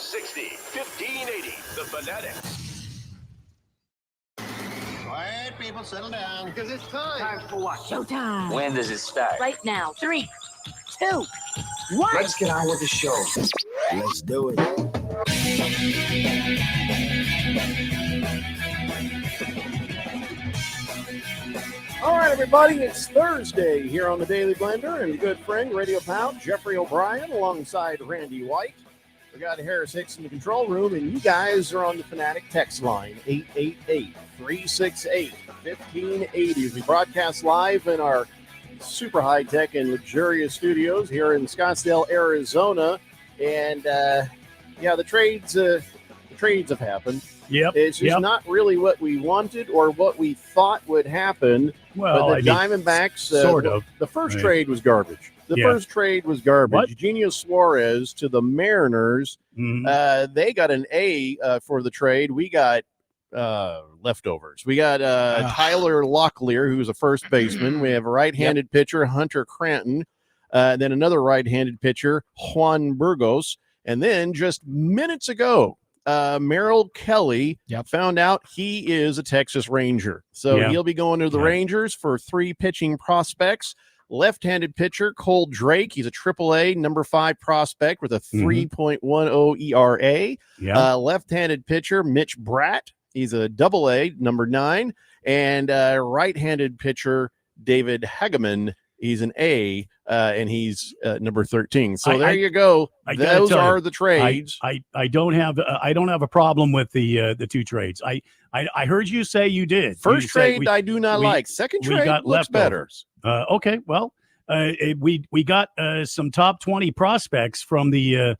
1260, 1580, The Fanatic. Quiet, people, settle down. Because it's time. Time for what? Showtime. When does it start? Right now. 3, 2, 1. Let's get on with the show. Let's do it. All right, everybody, it's Thursday here on the Daily Blender, and good friend, radio pal, Jeffrey O'Brien, alongside Randy White. We got Harris Hicks in the control room, and you guys are on the Fanatic text line, 888-368-1580. As we broadcast live in our super high-tech and luxurious studios here in Scottsdale, Arizona. And, the trades have happened. Yep. It's just not really what we wanted or what we thought would happen. Well, but the Diamondbacks, sort of. The first Right. trade was garbage. First trade was garbage. What? Eugenio Suarez to the Mariners. Mhm. They got an A for the trade. We got leftovers. We got Tyler Locklear, who's a first baseman. We have a right-handed pitcher, Hunter Cranton. Then another right-handed pitcher, Juan Burgos. And then just minutes ago, Merrill Kelly found out he is a Texas Ranger. So he'll be going to the Rangers for 3 pitching prospects. Left-handed pitcher, Cole Drake. He's a AAA number 5 prospect with a 3.10 ERA. Left-handed pitcher, Mitch Bratt. He's a AA number 9. And right-handed pitcher, David Hageman. He's an A, and he's number 13. So there you go. Those are the trades. I don't have a problem with the 2 trades. I heard you say you did. First trade I do not like. Second trade looks better. Okay, well, we got some top 20 prospects from the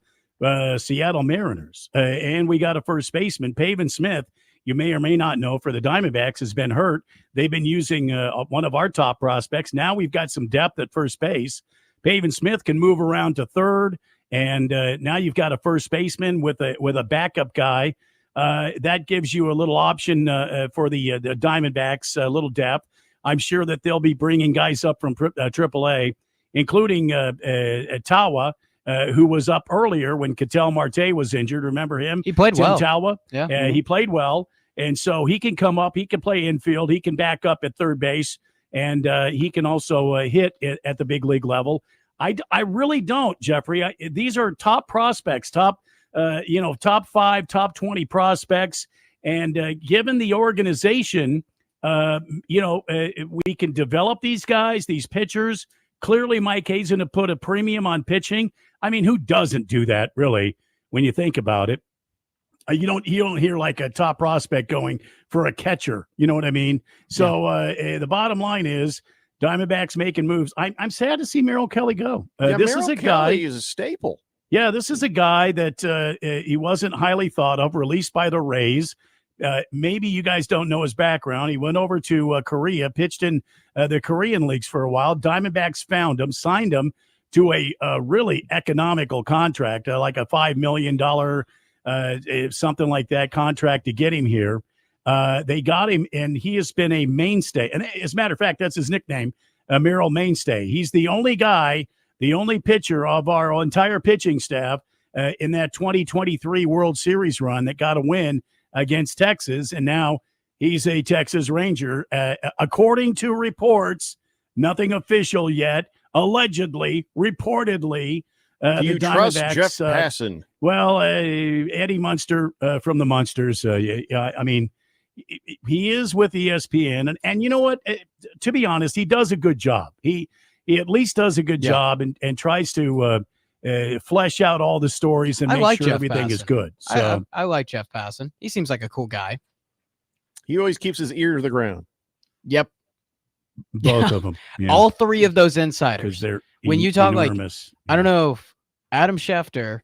Seattle Mariners, and we got a first baseman, Pavin Smith. You may or may not know, for the Diamondbacks, has been hurt. They've been using one of our top prospects. Now we've got some depth at first base. Pavin Smith can move around to third, and now you've got a first baseman with a backup guy. That gives you a little option for the Diamondbacks, a little depth. I'm sure that they'll be bringing guys up from AAA, including Tawa, who was up earlier when Ketel Marte was injured. Remember him? He played well. Tawa. Yeah. He played well. And so he can come up. He can play infield. He can back up at third base. And he can also hit at the big league level. I really don't, Jeffrey. These are top prospects, top 5, top 20 prospects. And given the organization, we can develop these guys, these pitchers. Clearly, Mike Hazen have put a premium on pitching. I mean, who doesn't do that, really, when you think about it? You don't hear like a top prospect going for a catcher. You know what I mean? So the bottom line is Diamondbacks making moves. I'm sad to see Merrill Kelly go. This is a guy. He's a staple. Yeah, this is a guy that he wasn't highly thought of, released by the Rays. Maybe you guys don't know his background. He went over to Korea, pitched in the Korean leagues for a while. Diamondbacks found him, signed him to a really economical contract, like a $5 million, something like that contract to get him here. They got him, and he has been a mainstay. And as a matter of fact, that's his nickname, Merrill Mainstay. He's the only guy, the only pitcher of our entire pitching staff in that 2023 World Series run that got a win against Texas, and now he's a Texas Ranger. According to reports, nothing official yet, allegedly, reportedly. Do you trust Jeff Passan? Well, Eddie Munster from the Munsters. I mean, he is with ESPN, and you know what? To be honest, he does a good job. He at least does a good job and tries to flesh out all the stories and make sure everything is good. So I like Jeff Passan. He seems like a cool guy. He always keeps his ear to the ground. Yep. Both of them. Yeah. All 3 of those insiders. They're when you talk enormous. I don't know if Adam Schefter,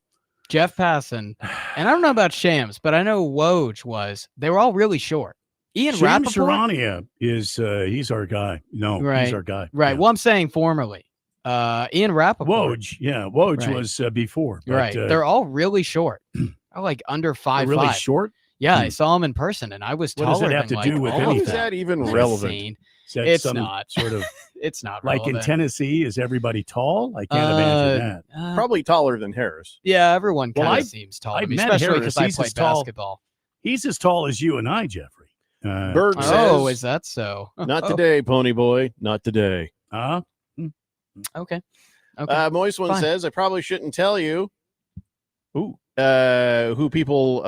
Jeff Passan, and I don't know about Shams, but I know Woj was. They were all really short. Ian Shams Rappaport Charania is he's our guy. No, he's our guy. Right. Yeah. Well, I'm saying formerly. Ian Rappaport. Woj was before. But, right. They're all really short. I like under 5'5". Really short? Yeah, I saw him in person, and I was taller. What does that have to do with all anything? How is that even relevant? Is that It's some not sort of it's not Like in relevant. Tennessee, is everybody tall? I can't imagine that. Probably taller than Harris. Yeah, everyone Well, kind I- of seems tall I to me, met especially Harris. because I He's play as tall- basketball. He's as tall as you and I, Jeffrey. Bird Oh, says, is that so? not Oh, today, Pony Boy. Not today. Okay. Okay. Moist One Fine. says, I probably shouldn't tell you who people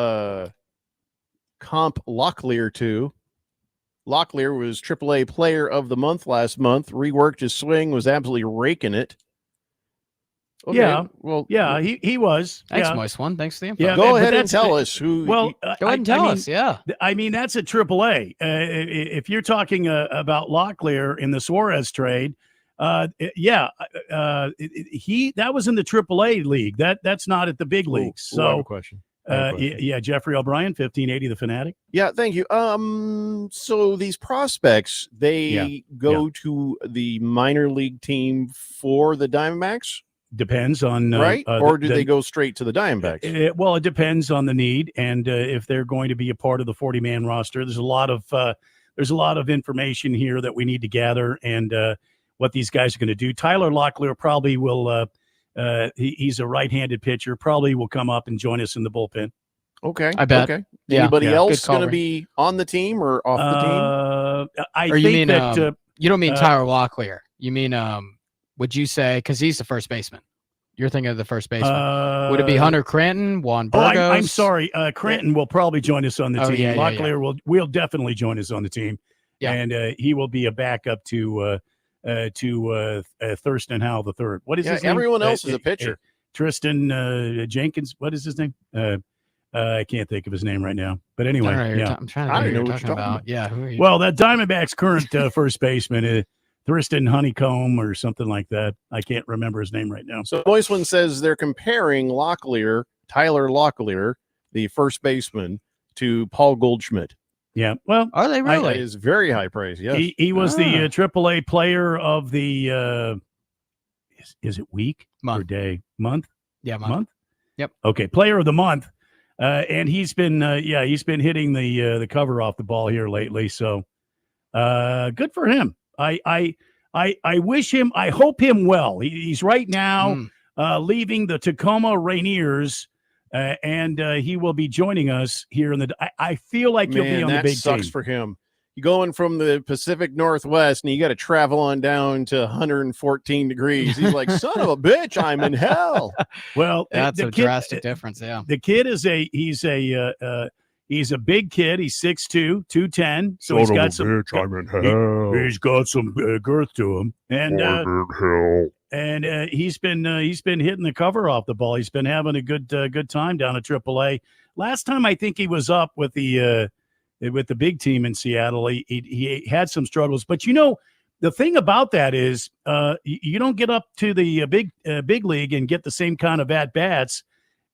comp Locklear to. Locklear was AAA Player of the Month last month. Reworked his swing, was absolutely raking it. Okay, Yeah. well, Yeah, he was. Thanks, yeah. Moist One. Thanks for the info. Yeah, go but ahead and that's tell the- us who. Well, Go ahead and tell mean, us. Yeah. I mean, that's a AAA. If you're talking about Locklear in the Suarez trade, that was in the AAA league. That's not at the big leagues. I have a So, question. yeah, Jeffrey O'Brien, 1580, the Fanatic. Yeah, thank you. So these prospects, they go to the minor league team for the Diamondbacks, Depends on right? or Or do they go straight to the Diamondbacks? Well, it depends on the need and if they're going to be a part of the 40-man roster. There's a lot of information here that we need to gather and what these guys are going to do. Tyler Locklear probably will. He's a right-handed pitcher. Probably will come up and join us in the bullpen. Okay, I bet. Okay. Yeah. Anybody Yeah. else Good call, going to Ray. be on the team or off the team? I Or you think mean, that You don't mean Uh, Tyler Locklear. You mean, would you say, because he's the first baseman? You're thinking of the first baseman. Would it be Hunter Cranton, Juan Oh, Burgos? I'm sorry. Cranton will probably join us on the Oh, team. yeah, yeah, Locklear will definitely join us on the team. Yeah. And he will be a backup to Thurston Howell the third. What is Yeah, his name? everyone else is a pitcher. Tristan Jenkins. What is his name? I can't think of his name right now. But anyway, I don't know, yeah. I'm trying to I think know who what you're you're talking talking about. Yeah, who are you? Well, that Diamondbacks current first baseman, Thurston Honeycomb or something like that. I can't remember his name right now. So Moist One says they're comparing Locklear, Tyler Locklear, the first baseman, to Paul Goldschmidt. Yeah. Well, Are they That really? is very high praise. Yes. he was the Ah. AAA player of the is it week or Month. day? Month? Yeah, month. Month? Yep. Okay, player of the month. And he's been hitting the cover off the ball here lately. So good for him. I wish him, I hope him well. He's right now leaving the Tacoma Rainiers, and he will be joining us here in the. I feel like he'll be Man, on the that big sucks team. for him. You going from the Pacific Northwest and you got to travel on down to 114 degrees. He's like, son of a bitch, I'm in hell. Well, That's the a kid- drastic difference. Yeah. The kid is he's a big kid. He's 6'2", 210. So he's got some. I'm in hell. He's got some girth to him, and he's been hitting the cover off the ball. He's been having a good time down at AAA. Last time I think he was up with the big team in Seattle. He had some struggles, but the thing about that is you don't get up to the big league and get the same kind of at bats.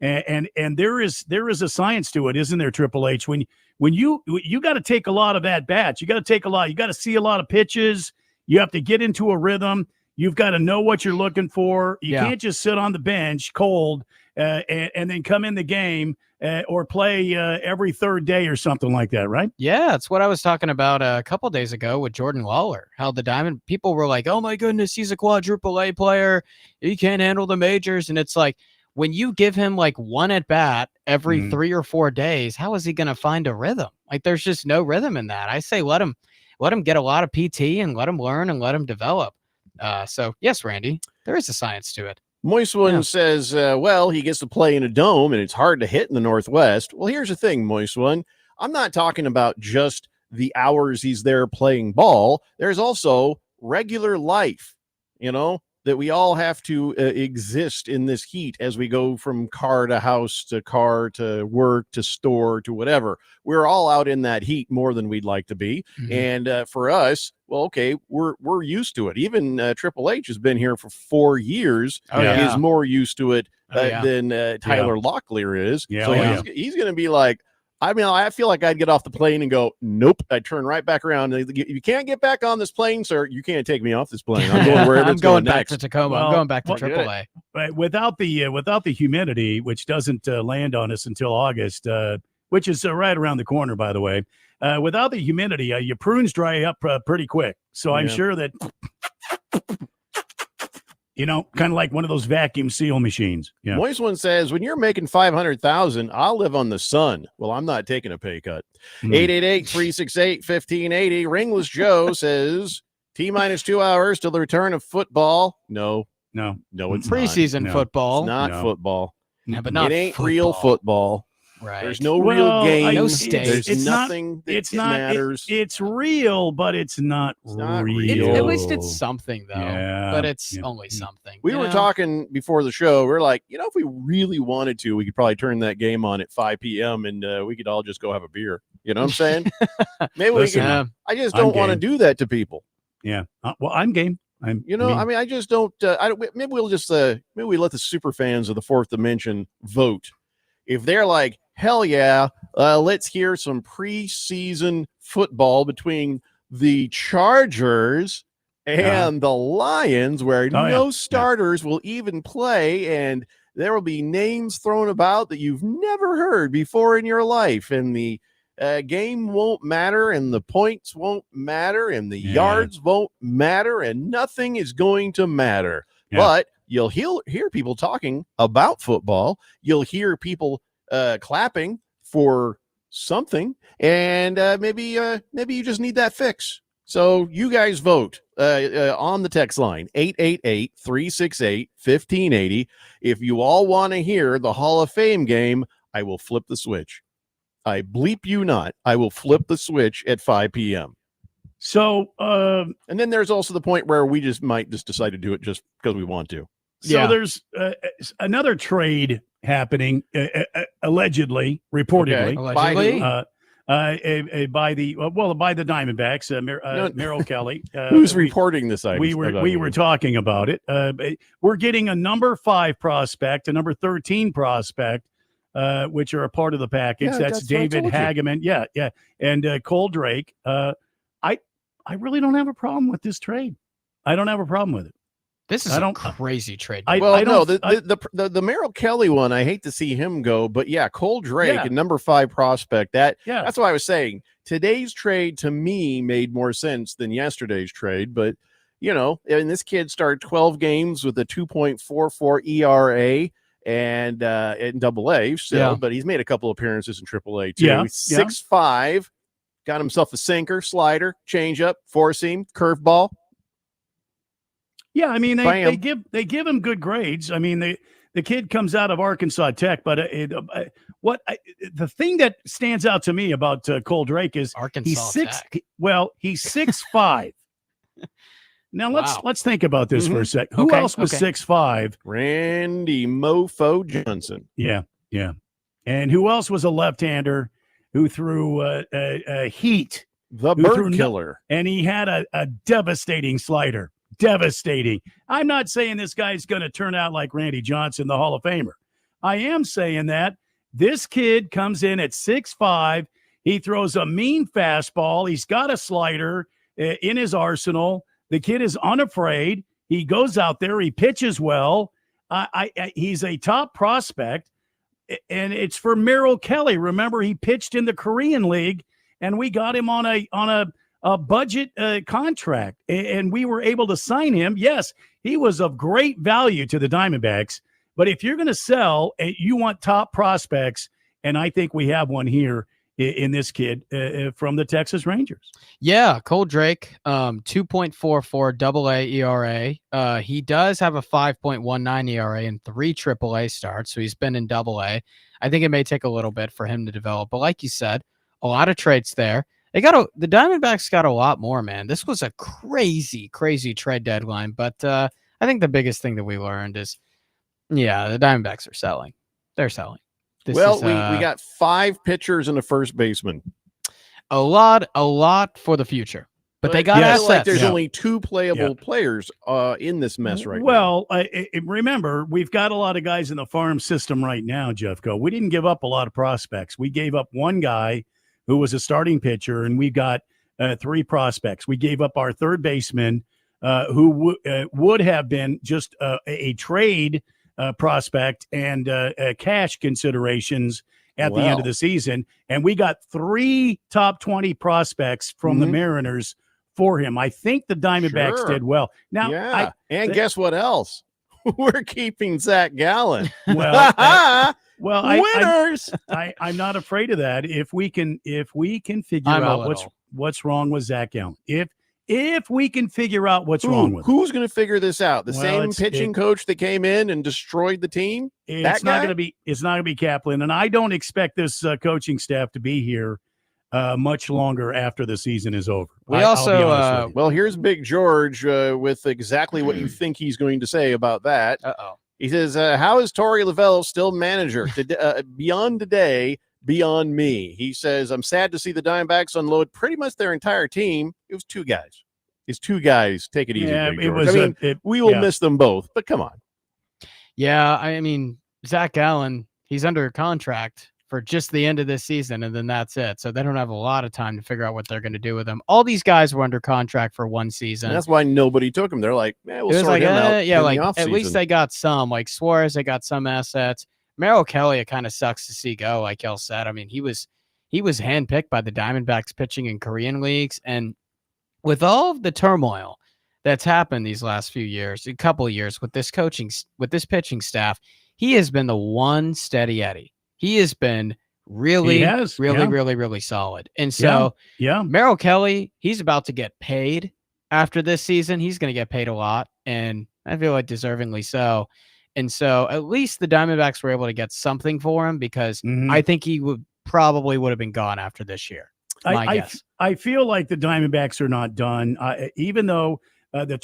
And there is a science to it, isn't there, Triple H? When you got to take a lot of at bats, you got to see a lot of pitches. You have to get into a rhythm. You've got to know what you're looking for. You can't just sit on the bench cold and then come in the game or play every third day or something like that, right? Yeah, it's what I was talking about a couple days ago with Jordan Lawler. How the Diamond people were like, "Oh my goodness, he's a quadruple A player. He can't handle the majors." And it's like, when you give him like one at bat every 3 or 4 days, how is he going to find a rhythm? Like, there's just no rhythm in that. I say let him get a lot of PT and let him learn and let him develop. So yes, Randy, there is a science to it. Moist One says, well, he gets to play in a dome and it's hard to hit in the Northwest. Well, here's the thing, Moist One. I'm not talking about just the hours he's there playing ball. There's also regular life, that we all have to exist in this heat as we go from car to work to store to whatever. We're all out in that heat more than we'd like to be. Mhm. And for us, well, okay, we're used to it. Even Triple H has been here for 4 years. Oh, yeah. Is more used to it Oh, yeah. than Tyler Locklear is. Yeah, So oh, yeah. he's going to be like, I feel like I'd get off the plane and go, nope. I'd turn right back around. If you can't get back on this plane, sir, you can't take me off this plane. I'm going wherever I'm it's going going back next. to Tacoma. Well, I'm going back to well, AAA. But without the humidity, which doesn't land on us until August, which is right around the corner, by the way. Without the humidity, your prunes dry up pretty quick. So I'm Yeah. sure that kind of like one of those vacuum seal machines. Yeah. Moist one says, when you're making 500,000, I'll live on the sun. Well, I'm not taking a pay cut. 888-368-1580. Ringless Joe says, T-minus 2 hours till the return of football. No, it's Preseason No. football. Not. It's not No. football. Yeah, but not it ain't real football. Right. There's no Well, real game. No stakes. There's It's not- nothing that It's not. matters. It's real, but it's not not real. real. At least it's something, though. Yeah. But it's Yeah. only something. We you were know? talking before the show. We are like, if we really wanted to, we could probably turn that game on at 5 p.m. and we could all just go have a beer. You know what I'm saying? Maybe Listen, we can. Yeah. I just I'm don't want to game. do that to people. Yeah. Well, I'm game. I just don't. Maybe we'll just maybe we let the super fans of the Fourth Dimension vote. If they're like, hell yeah, let's hear some preseason football between the Chargers and the Lions, where no starters will even play, and there will be names thrown about that you've never heard before in your life, and the game won't matter, and the points won't matter, and the yards won't matter, and nothing is going to matter. Yeah. But you'll hear people talking about football. You'll hear people clapping for something, and maybe you just need that fix. So you guys vote on the text line 888-368-1580. If you all want to hear the Hall of Fame game, I will flip the switch. I bleep you not. I will flip the switch at 5 p.m. So, and then there's also the point where we might decide to do it just because we want to. So there's another trade happening, allegedly, reportedly, Allegedly. by the Diamondbacks, Merrill Kelly. Who's reporting this? We were talking about it. We're getting a number 5 prospect, a number 13 prospect, which are a part of the package. Yeah, that's David Hageman. Yeah, and Cole Drake. I really don't have a problem with this trade. I don't have a problem with it. This is a crazy trade. The Merrill Kelly one, I hate to see him go, but yeah, Cole Drake, a number 5 prospect. That's why I was saying today's trade to me made more sense than yesterday's trade. But and this kid started 12 games with a 2.44 ERA and in AA still, but he's made a couple appearances in AAA too. He's 6'5", got himself a sinker, slider, changeup, four seam, curveball. Yeah, I mean they give him good grades. I mean the kid comes out of Arkansas Tech, but the thing that stands out to me about Cole Drake is Arkansas Tech. He's 6'5". Now let's think about this for a sec. Who else was 6'5"? Randy Mofo Johnson. Yeah. And who else was a left-hander who threw heat? The bird killer. And he had a devastating slider. Devastating. I'm not saying this guy's going to turn out like Randy Johnson, the Hall of Famer. I am saying that this kid comes in at 6'5". He throws a mean fastball. He's got a slider in his arsenal. The kid is unafraid. He goes out there. He pitches well. He's a top prospect, and it's for Merrill Kelly. Remember, he pitched in the Korean League, and we got him on a budget contract, and we were able to sign him. Yes, he was of great value to the Diamondbacks, but if you're going to sell, you want top prospects, and I think we have one here in this kid from the Texas Rangers. Yeah, Cole Drake, 2.44 AA ERA. He does have a 5.19 ERA and 3 AAA starts, so he's been in AA. I think it may take a little bit for him to develop, but like you said, a lot of traits there. The Diamondbacks got a lot more, man. This was a crazy, crazy trade deadline, but I think the biggest thing that we learned is, the Diamondbacks are selling. They're selling. We got 5 pitchers and a first baseman. A lot for the future. But they got assets. Like there's only 2 playable players in this mess right now. Well, remember, we've got a lot of guys in the farm system right now, Jeffco. We didn't give up a lot of prospects. We gave up one guy who was a starting pitcher, and we got 3 prospects. We gave up our third baseman, who would have been just a trade prospect and cash considerations at the end of the season. And we got 3 top 20 prospects from the Mariners for him. I think the Diamondbacks Sure. did well. Now, yeah. And guess what else? We're keeping Zach Gallen. Winners. I'm not afraid of that. If we can figure I'm a out little. what's wrong with Zach Gallen, if we can figure out what's wrong with him. Who's going to figure this out? The Well, same pitching coach that came in and destroyed the team? It's not going to be Kaplan, and I don't expect this coaching staff to be here much longer after the season is over. We I'll also, be honest with you. Well, here's Big George with exactly what you think he's going to say about that. Uh-oh. He says, how is Torey Lovullo still manager? Beyond today, beyond me. He says, I'm sad to see the Diamondbacks unload pretty much their entire team. It was two guys. It's two guys. Take it easy. Yeah, Big it George. was. I mean, we will miss them both, but come on. Yeah, I mean, Zach Gallen, he's under contract for just the end of this season, and then that's it. So they don't have a lot of time to figure out what they're going to do with him. All these guys were under contract for one season. And that's why nobody took him. They're like, we'll It was sort like, him out. yeah, in like the at least offseason. they got some. Like Suarez, they got some assets. Merrill Kelly, it kind of sucks to see go. Like y'all said, I mean, he was handpicked by the Diamondbacks pitching in Korean leagues, and with all of the turmoil that's happened these last few years, a couple of years with this pitching staff, he has been the one steady Eddie. He has been really solid. And so yeah, Merrill Kelly, he's about to get paid after this season. He's going to get paid a lot, and I feel like deservingly so. And so at least the Diamondbacks were able to get something for him, because I think he would have been gone after this year. I feel like the Diamondbacks are not done, even though the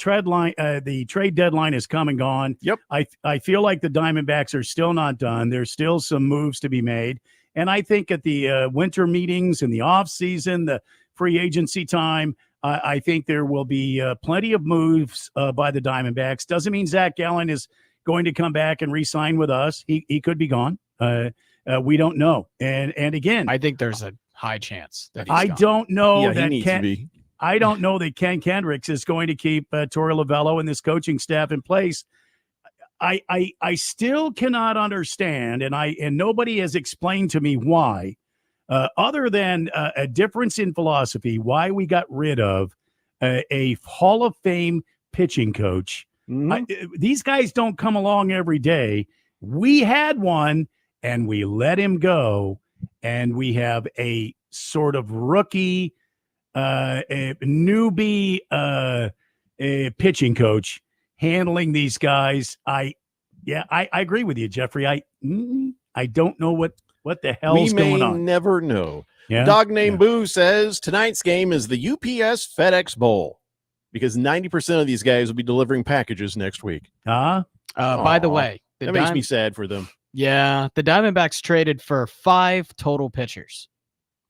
trade deadline is come and gone. Yep. I feel like the Diamondbacks are still not done. There's still some moves to be made. And I think at the winter meetings in the off season, the free agency time, I think there will be plenty of moves by the Diamondbacks. Doesn't mean Zach Gallen is going to come back and re-sign with us. He could be gone. We don't know. And again, I think there's a high chance that I don't know Yeah, that he needs to be. I don't know that Ken Kendricks is going to keep Torey Lovullo and this coaching staff in place. I still cannot understand, and nobody has explained to me why, other than a difference in philosophy, why we got rid of a Hall of Fame pitching coach. These guys don't come along every day. We had one, and we let him go, and we have a sort of rookie, a newbie a pitching coach handling these guys. I agree with you, Jeffrey. I don't know what the hell's going on. We may never know. Yeah? Dog named Boo says tonight's game is the UPS FedEx Bowl, because 90% of these guys will be delivering packages next week. By the way, That makes me sad for them. Yeah, the Diamondbacks traded for 5 total pitchers.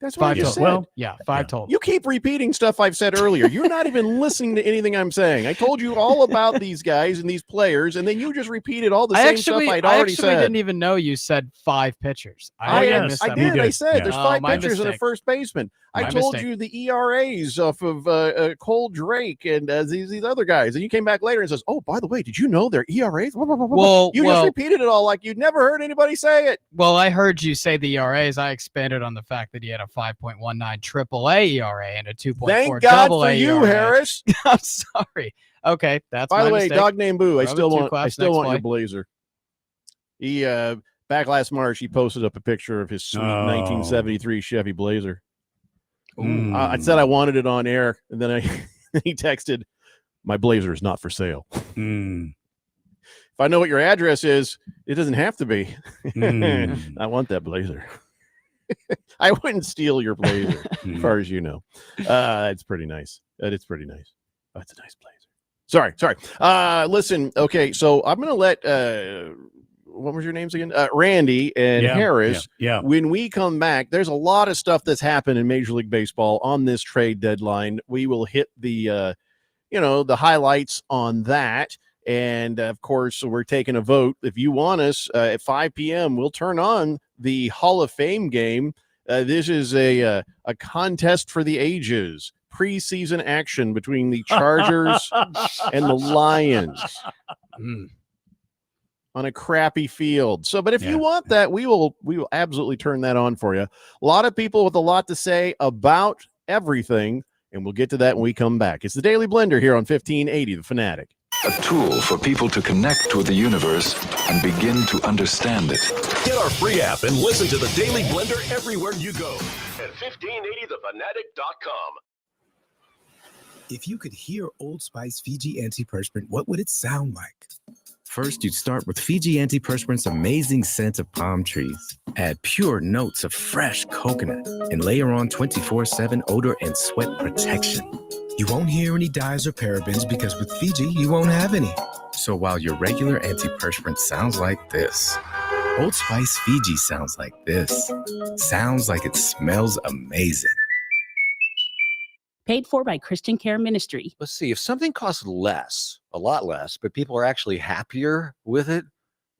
That's what I just said. Well, five total. You keep repeating stuff I've said earlier. You're not even listening to anything I'm saying. I told you all about these guys and these players, and then you just repeated all the same stuff I'd already said. I didn't even know you said 5 pitchers. I did. I said Yeah. there's 5 my pitchers and a mistake. first baseman. I My told mistake. you the ERAs off of Cole Drake and these other guys, and you came back later and says, "Oh, by the way, did you know their ERAs?" You just repeated it all like you'd never heard anybody say it. Well, I heard you say the ERAs. I expanded on the fact that he had a 5.19 AAA ERA and a 2.4 Thank God AA for you, ERA. Harris. I'm sorry. Okay, that's By my the way, mistake. dog named Boo. I Throw still the two want claps, next your play. blazer. He back last March he posted up a picture of his sweet 1973 Chevy Blazer. I said I wanted it on air, and then he texted, "My Blazer is not for sale." If I know what your address is, it doesn't have to be. I want that Blazer. I wouldn't steal your Blazer, as far as you know. It's pretty nice. It's pretty nice. Oh, it's a nice Blazer. Sorry. Listen, okay, so I'm going to let what was your names again? Randy and Harris. Yeah. When we come back, there's a lot of stuff that's happened in Major League Baseball on this trade deadline. We will hit the the highlights on that. And of course, we're taking a vote. If you want us at 5 p.m., we'll turn on the Hall of Fame game. This is a contest for the ages. Preseason action between the Chargers and the Lions on a crappy field. So, but if you want that, we will absolutely turn that on for you. A lot of people with a lot to say about everything. And we'll get to that when we come back. It's the Daily Blender here on 1580 The Fanatic. A tool for people to connect with the universe and begin to understand it. Get our free app and listen to the Daily Blender everywhere you go at 1580thefanatic.com. If you could hear Old Spice Fiji Antiperspirant, what would it sound like? First, you'd start with Fiji Antiperspirant's amazing scent of palm trees. Add pure notes of fresh coconut and layer on 24/7 odor and sweat protection. You won't hear any dyes or parabens because with Fiji, you won't have any. So while your regular antiperspirant sounds like this, Old Spice Fiji sounds like this. Sounds like it smells amazing. Paid for by Christian Care Ministry. Let's see, if something costs less, a lot less, but people are actually happier with it,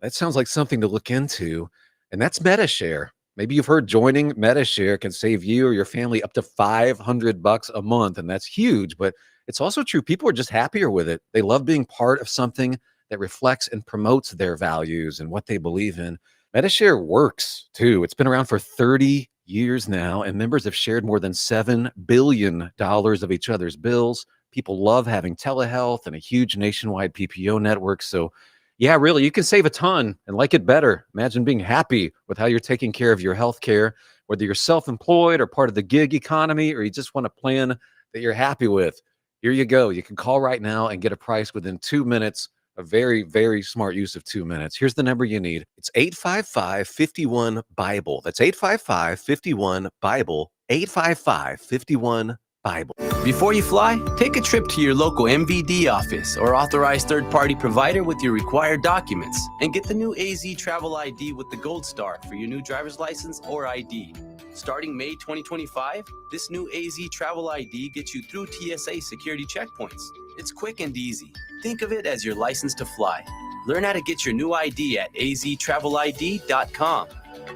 that sounds like something to look into. And that's MetaShare. Maybe you've heard joining MetaShare can save you or your family up to $500 a month, and that's huge. But it's also true. People are just happier with it. They love being part of something that reflects and promotes their values and what they believe in. MetaShare works too. It's been around for 30 years now, and members have shared more than $7 billion of each other's bills. People love having telehealth and a huge nationwide PPO network. So yeah, really, you can save a ton and like it better. Imagine being happy with how you're taking care of your health care, whether you're self-employed or part of the gig economy, or you just want a plan that you're happy with. Here you go. You can call right now and get a price within 2 minutes. A very, very smart use of 2 minutes. Here's the number you need. It's 855-51-BIBLE. That's 855-51-BIBLE. 855-51-BIBLE. Before you fly, take a trip to your local MVD office or authorized third-party provider with your required documents and get the new AZ Travel ID with the Gold Star for your new driver's license or ID. Starting May 2025, this new AZ Travel ID gets you through TSA security checkpoints. It's quick and easy. Think of it as your license to fly. Learn how to get your new ID at aztravelid.com.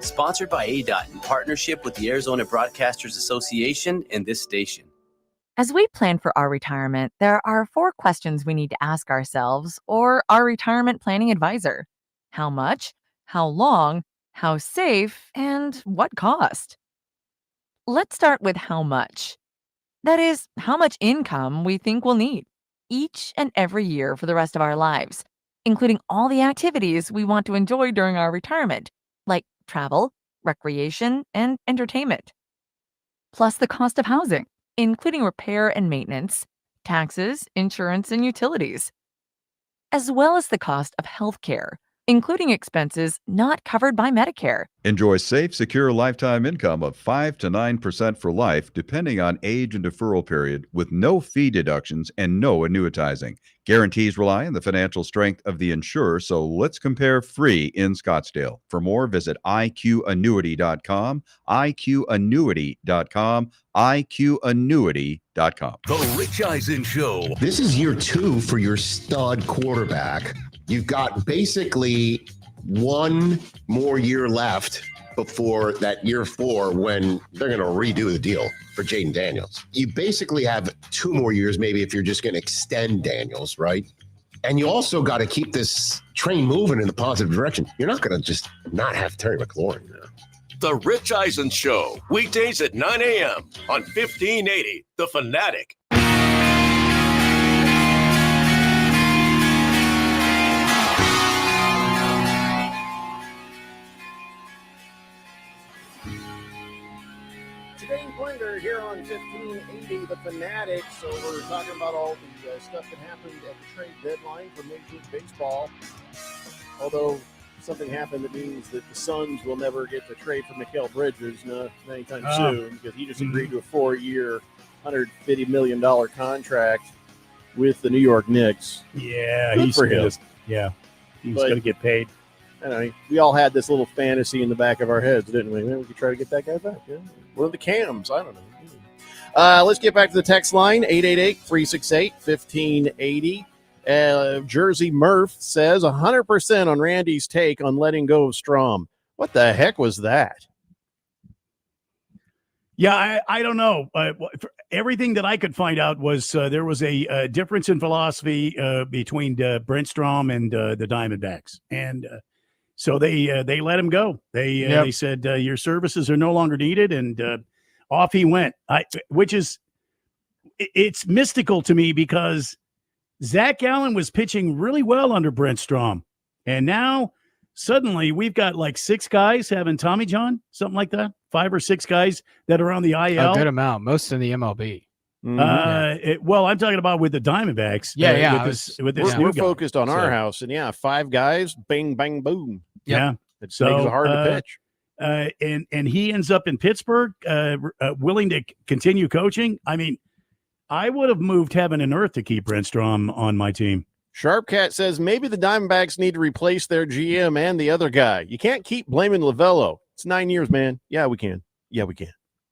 Sponsored by ADOT in partnership with the Arizona Broadcasters Association and this station. As we plan for our retirement, there are 4 questions we need to ask ourselves or our retirement planning advisor. How much? How long? How safe? And what cost? Let's start with how much. That is, how much income we think we'll need each and every year for the rest of our lives, including all the activities we want to enjoy during our retirement, like travel, recreation, and entertainment. Plus the cost of housing, including repair and maintenance, taxes, insurance, and utilities, as well as the cost of health care, including expenses not covered by Medicare. Enjoy safe, secure lifetime income of 5 to 9% for life, depending on age and deferral period, with no fee deductions and no annuitizing. Guarantees rely on the financial strength of the insurer, so let's compare free in Scottsdale. For more, visit IQannuity.com, IQannuity.com, IQannuity.com. The Rich Eisen Show. This is year 2 for your stud quarterback. You've got basically 1 more year left before that year 4 when they're going to redo the deal for Jaden Daniels. You basically have 2 more years, maybe, if you're just going to extend Daniels, right? And you also got to keep this train moving in the positive direction. You're not going to just not have Terry McLaurin now. The Rich Eisen Show, weekdays at 9 a.m. on 1580, The Fanatic. Today's Blender here on 1580 The Fanatic. So we're talking about all the stuff that happened at the trade deadline for Major League Baseball. Although something happened that means that the Suns will never get to trade for Mikal Bridges anytime soon, because he just agreed to a 4-year, $150 million contract with the New York Knicks. Yeah, Good he's for him. He's going to get paid. I know, we all had this little fantasy in the back of our heads, didn't we? We could try to get that guy back. Yeah. One of the Cams. I don't know. Let's get back to the text line, 888-368-1580. Jersey Murph says 100% on Randy's take on letting go of Strom. What the heck was that? Yeah, I don't know. Everything that I could find out was there was a difference in philosophy between Brent Strom and the Diamondbacks. And so they let him go. They said, your services are no longer needed. And off he went, which is it's mystical to me because Zach Allen was pitching really well under Brent Strom. And now suddenly we've got like 6 guys having Tommy John, something like that. 5 or 6 guys that are on the IL. A good amount, most in the MLB. Well, I'm talking about with the Diamondbacks. Yeah, with this we're new guy. focused on our So, house, and 5 guys, bang, bang, boom. Yeah. It So, makes it hard to pitch. And he ends up in Pittsburgh, willing to continue coaching. I mean, I would have moved heaven and earth to keep Brent Strom on my team. Sharp Cat says maybe the Diamondbacks need to replace their GM and the other guy. You can't keep blaming Lavello. It's 9 years, man. Yeah, we can.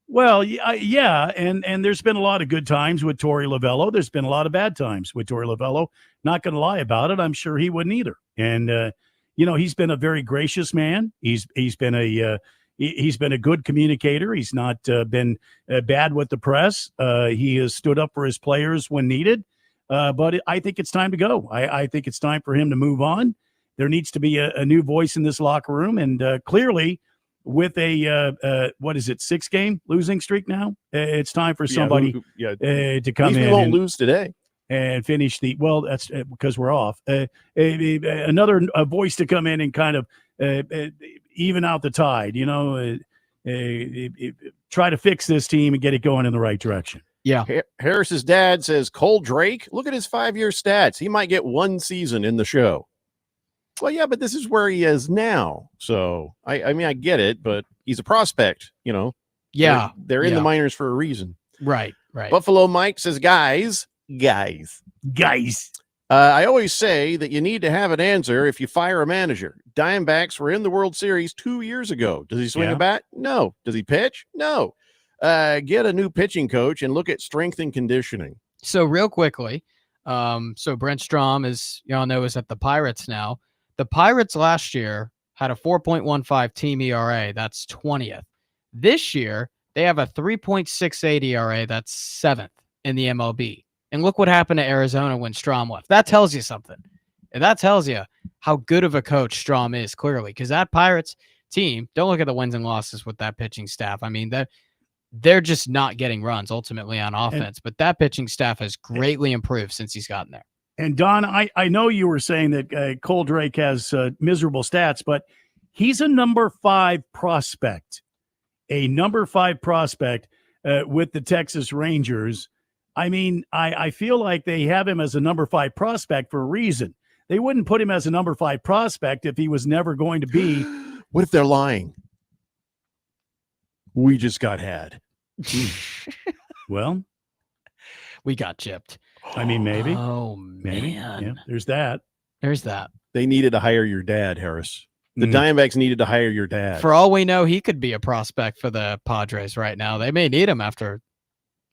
Well, yeah, and there's been a lot of good times with Torey Lavello. There's been a lot of bad times with Torey Lavello. Not going to lie about it. I'm sure he wouldn't either. And he's been a very gracious man. He's been a good communicator. He's not been bad with the press. He has stood up for his players when needed. But I think it's time to go. I think it's time for him to move on. There needs to be a new voice in this locker room, and clearly, with a 6-game losing streak now, it's time for somebody to come in. We won't lose today and finish the. Well, that's because we're off. Another voice to come in and kind of even out the tide. Try to fix this team and get it going in the right direction. Yeah. Harris's dad says Cole Drake. Look at his 5-year stats. He might get 1 season in the show. Well, yeah, but this is where he is now. So I mean, I get it, but he's a prospect. Yeah, they're in the minors for a reason. Right. Buffalo Mike says, guys. I always say that you need to have an answer if you fire a manager. Diamondbacks were in the World Series 2 years ago. Does he swing a bat? No. Does he pitch? No. Get a new pitching coach and look at strength and conditioning. So real quickly, so Brent Strom, as y'all know, is at the Pirates now. The Pirates last year had a 4.15 team ERA. That's 20th. This year, they have a 3.68 ERA. That's 7th in the MLB. And look what happened to Arizona when Strom left. That tells you something. And that tells you how good of a coach Strom is, clearly. Because that Pirates team, don't look at the wins and losses with that pitching staff. I mean, they're just not getting runs ultimately on offense. But that pitching staff has greatly improved since he's gotten there. And Don, I know you were saying that Cole Drake has miserable stats, but he's a number 5 prospect, with the Texas Rangers. I mean, I feel like they have him as a number 5 prospect for a reason. They wouldn't put him as a number 5 prospect if he was never going to be. What if they're lying? We just got had. Well, we got chipped. I mean, maybe. Oh, maybe. man. Yeah, there's that. They needed to hire your dad, Harris. The Diamondbacks needed to hire your dad. For all we know, he could be a prospect for the Padres right now. They may need him after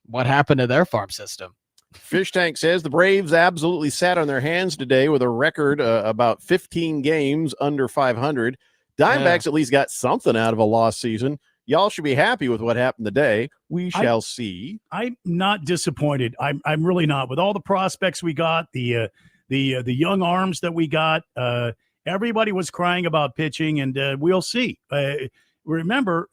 what happened to their farm system. Fish Tank says the Braves absolutely sat on their hands today with a record about 15 games under 500. Diamondbacks at least got something out of a lost season. Y'all should be happy with what happened today. We shall see. I'm not disappointed. I'm really not. With all the prospects we got, the young arms that we got, everybody was crying about pitching, and we'll see. Remember,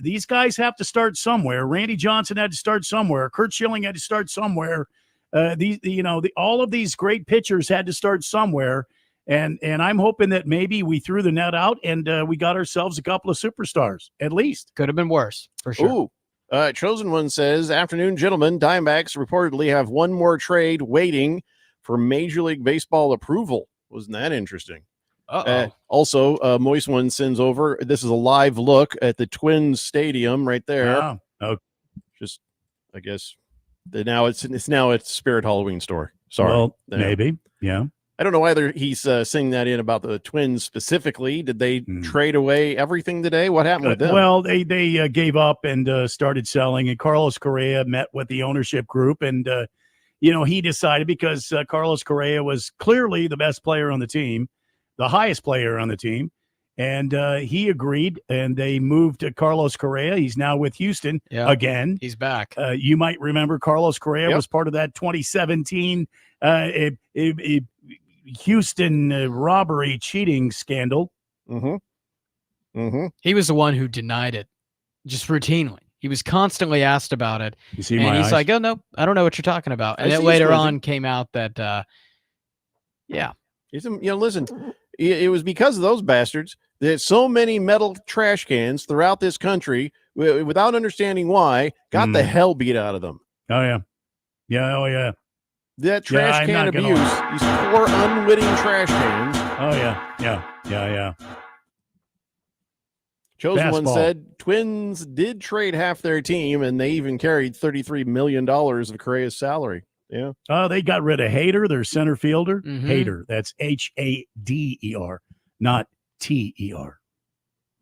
these guys have to start somewhere. Randy Johnson had to start somewhere. Curt Schilling had to start somewhere. All of these great pitchers had to start somewhere. And I'm hoping that maybe we threw the net out and we got ourselves a couple of superstars, at least. Could have been worse, for sure. Ooh. Chosen One says, afternoon, gentlemen. Diamondbacks reportedly have one more trade waiting for Major League Baseball approval. Wasn't that interesting? Also, Moist One sends over, this is a live look at the Twins Stadium right there. Oh, okay. Just, I guess, now it's a Spirit Halloween store. Sorry. Well, maybe. Yeah. I don't know whether he's saying that in about the Twins specifically. Did they trade away everything today? What happened with them? Well, they gave up and started selling. And Carlos Correa met with the ownership group, and he decided, because Carlos Correa was clearly the best player on the team, the highest player on the team, and he agreed. And they moved Carlos Correa. He's now with Houston again. He's back. You might remember Carlos Correa was part of that 2017 Houston robbery cheating scandal. He was the one who denied it just routinely. He was constantly asked about it. You see and my he's eyes? like, oh, no, I don't know what you're talking about. And I then see later squinting. on came out that, yeah. Listen, it was because of those bastards that so many metal trash cans throughout this country, without understanding why, got the hell beat out of them. Oh, yeah. Yeah, oh, yeah. That trash I'm can not gonna abuse, lie. these poor unwitting trash cans. Oh, yeah. Chosen One Fastball. said Twins did trade half their team, and they even carried $33 million of Correa's salary. Yeah. Oh, they got rid of Hader, their center fielder. Mhm. Hader. That's Hader, not Ter.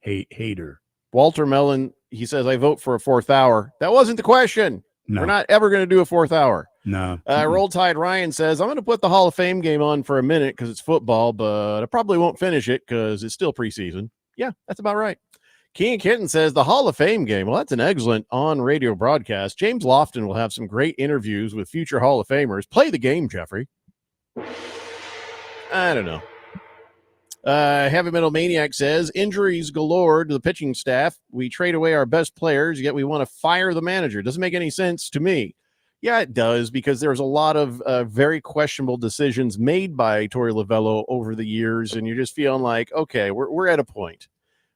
Hader. Walter Mellon, he says, I vote for a fourth hour. That wasn't the question. No. We're not ever going to do a fourth hour. No. Roll Tide Ryan says, I'm going to put the Hall of Fame game on for a minute because it's football, but I probably won't finish it because it's still preseason. Yeah, that's about right. King Kitten says, the Hall of Fame game. Well, that's an excellent on-radio broadcast. James Lofton will have some great interviews with future Hall of Famers. Play the game, Jeffrey. I don't know. Heavy Metal Maniac says, injuries galore to the pitching staff. We trade away our best players, yet we want to fire the manager. Doesn't make any sense to me. Yeah, it does, because there's a lot of very questionable decisions made by Torey Lovello over the years, and you're just feeling like, okay, we're at a point.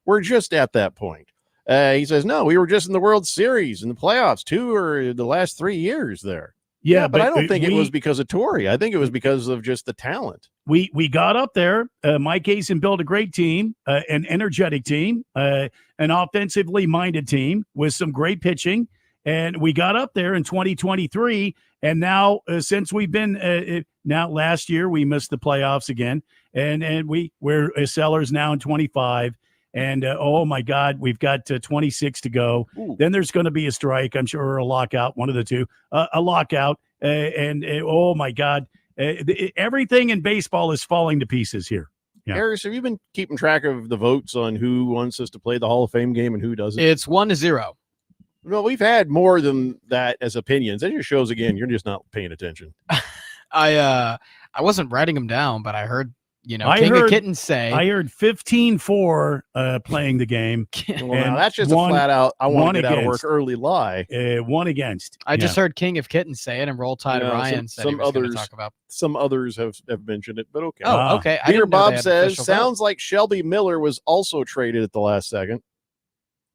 We're just at that point. He says, no, we were just in the World Series in the playoffs, 2 or the last 3 years there. Yeah, but I don't think it we- was because of Torey. I think it was because of just the talent. We got up there. Mike Hazen built a great team, an energetic team, an offensively minded team with some great pitching. And we got up there in 2023. And now, since we've been now last year, we missed the playoffs again. And we're sellers now in 25. And oh my God, we've got 26 to go. Ooh. Then there's going to be a strike, I'm sure, or a lockout, one of the two, a lockout. Oh my God, everything in baseball is falling to pieces here. Yeah. Harris, have you been keeping track of the votes on who wants us to play the Hall of Fame game and who doesn't? It's 1-0. No, we've had more than that as opinions. That just shows again, you're just not paying attention. I wasn't writing them down, but I heard, King of Kittens say. I heard 15-4 playing the game. Well, now that's just a flat out, I want to get out of work early lie. One against. I just heard King of Kittens say it, and Roll Tide Ryan said he was going to talk about. Some others have mentioned it, but okay. Oh, okay. I Peter didn't know they Bob had says, official vote. sounds like Shelby Miller was also traded at the last second.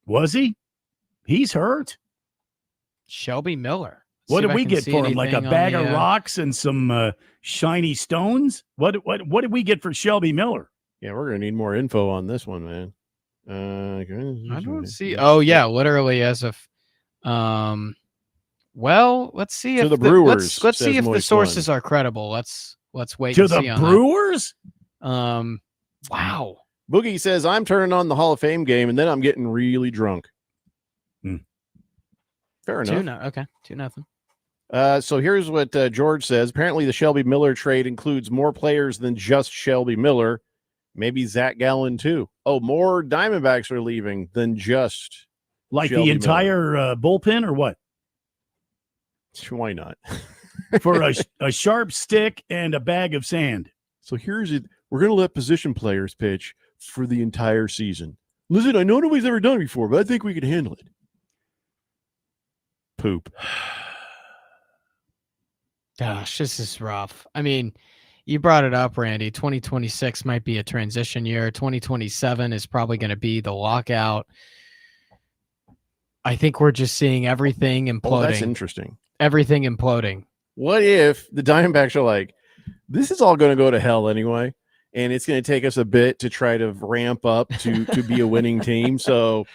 Was he? He's hurt. Shelby Miller. What See did if I we can get see for him? Like a anything on bag the, of rocks and some shiny stones? What did we get for Shelby Miller? Yeah, we're gonna need more info on this one, man. I don't see. Oh yeah, literally as of. Well, let's see To if the Brewers, Let's says see if the Moist sources One. are credible. Let's wait To and the see on Brewers? that. Wow. Boogie says, I'm turning on the Hall of Fame game, and then I'm getting really drunk. Fair enough. 2-0. Okay, 2-0. So here's what George says. Apparently, the Shelby Miller trade includes more players than just Shelby Miller. Maybe Zach Gallen, too. Oh, more Diamondbacks are leaving than just Like Shelby the entire bullpen or what? Miller. Why not? For a sharp stick and a bag of sand. So here's it. We're going to let position players pitch for the entire season. Listen, I know nobody's ever done it before, but I think we can handle it. Poop. Gosh, this is rough. I mean, you brought it up, Randy. 2026 might be a transition year. 2027 is probably going to be the lockout. I think we're just seeing everything imploding. Oh, that's interesting. Everything imploding. What if the Diamondbacks are like, this is all going to go to hell anyway, and it's going to take us a bit to try to ramp up to be a winning team. So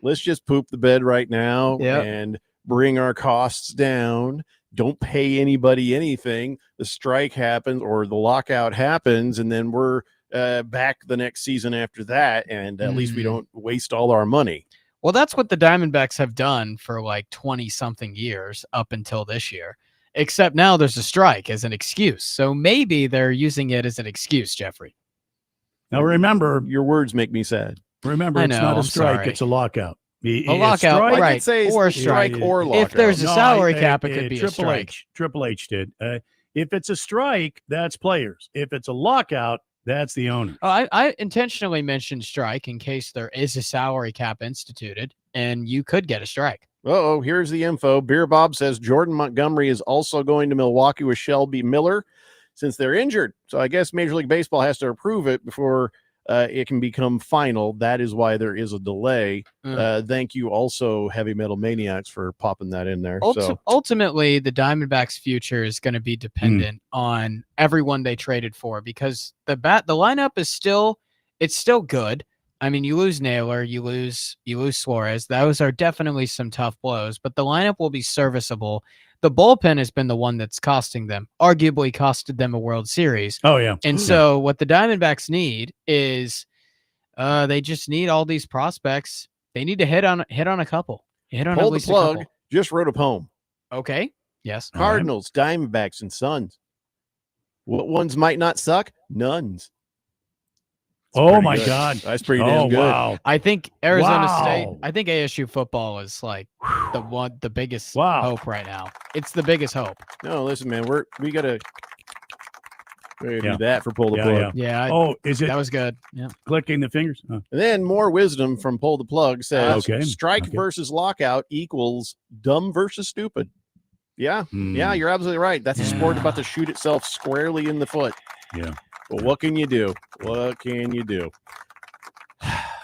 let's just poop the bed right now and bring our costs down. Don't pay anybody anything. The strike happens or the lockout happens, and then we're back the next season after that, and at least we don't waste all our money. Well, that's what the Diamondbacks have done for like 20-something years up until this year. Except now there's a strike as an excuse. So maybe they're using it as an excuse, Jeffrey. Now remember, your words make me sad. Remember, it's not a strike; it's a lockout. A lockout, strike- right? Or a strike, or lockout. If there's a No, salary cap, it could be a Triple strike. H. Triple H did. If it's a strike, that's players. If it's a lockout, That's the owner. Oh, I intentionally mentioned strike in case there is a salary cap instituted, and you could get a strike. Oh, here's the info. Beer Bob says Jordan Montgomery is also going to Milwaukee with Shelby Miller since they're injured. So I guess Major League Baseball has to approve it before it can become final. That is why there is a delay. Thank you also, Heavy Metal Maniacs, for popping that in there. Ultimately, the Diamondbacks' future is going to be dependent on everyone they traded for, because the lineup is still good. I mean, you lose Naylor, you lose Suarez. Those are definitely some tough blows, but the lineup will be serviceable. The bullpen has been the one that's arguably costed them a World Series. Oh, yeah. And so what the Diamondbacks need is they just need all these prospects. They need to hit on a couple. Pull the plug. Just wrote a poem. Okay. Yes. Cardinals, Diamondbacks, and Suns. What ones might not suck? Nuns. Oh my God, that's pretty damn good. Wow. I think Arizona State. I think ASU football is like the biggest hope right now. It's the biggest hope. No, listen, man, we gotta do that for pull the plug. Yeah. Is it? That was good. Yeah. Clicking the fingers. And then more wisdom from pull the plug says strike versus lockout equals dumb versus stupid. Yeah. Yeah, you're absolutely right. That's a sport about to shoot itself squarely in the foot. Yeah. But what can you do? What can you do?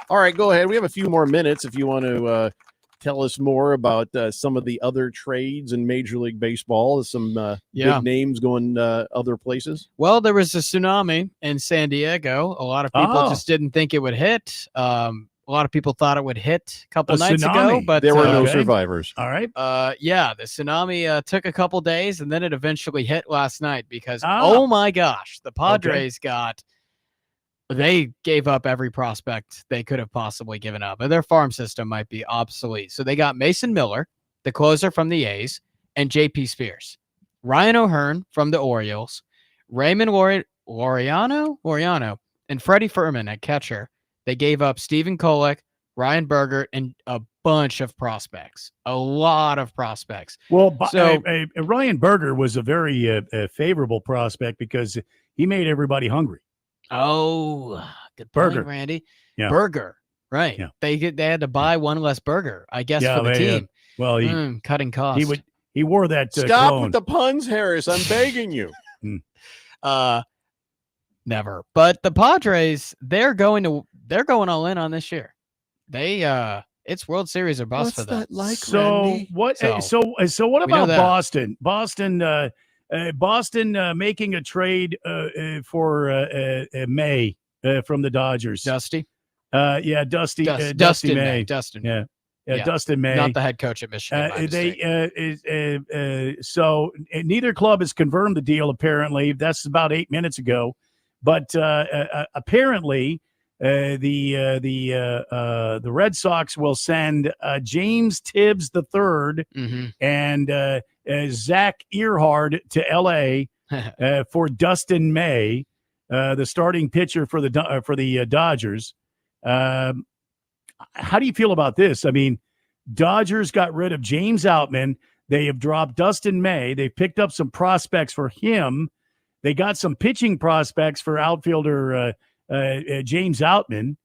All right, go ahead. We have a few more minutes if you want to tell us more about some of the other trades in Major League Baseball. Some big names going other places. Well, there was a tsunami in San Diego. A lot of people just didn't think it would hit. A lot of people thought it would hit a couple nights ago, but there were no survivors. All right. The tsunami took a couple days, and then it eventually hit last night because, oh my gosh, the Padres they gave up every prospect they could have possibly given up. And their farm system might be obsolete. So they got Mason Miller, the closer from the A's, and J.P. Spears. Ryan O'Hearn from the Orioles, Raymond Laureano, and Freddie Furman at catcher. They gave up Stephen Kolek, Ryan Berger, and a bunch of prospects. A lot of prospects. Well, Ryan Berger was a very favorable prospect because he made everybody hungry. Oh, good Berger. point, Randy. Yeah. Berger, right. Yeah. They had to buy one less burger, I guess, for the team. Well, he cutting costs. He wore that Stop clone. with the puns, Harris. I'm begging you. Never. But the Padres, they're going all in on this year. It's World Series or bust for them. What's that like, So Randy? what? So- So what We know about that. Boston? Boston making a trade for May from the Dodgers. Dusty? Dusty. Dustin May. Dustin. Yeah, Yeah. Dustin May. Not the head coach at Michigan. by mistake. So neither club has confirmed the deal. Apparently, that's about 8 minutes ago. But apparently, the Red Sox will send James Tibbs III and Zach Earhart to L.A. For Dustin May, the starting pitcher for the Dodgers. How do you feel about this? I mean, Dodgers got rid of James Outman. They have dropped Dustin May. They've picked up some prospects for him. They got some pitching prospects for outfielder James Outman.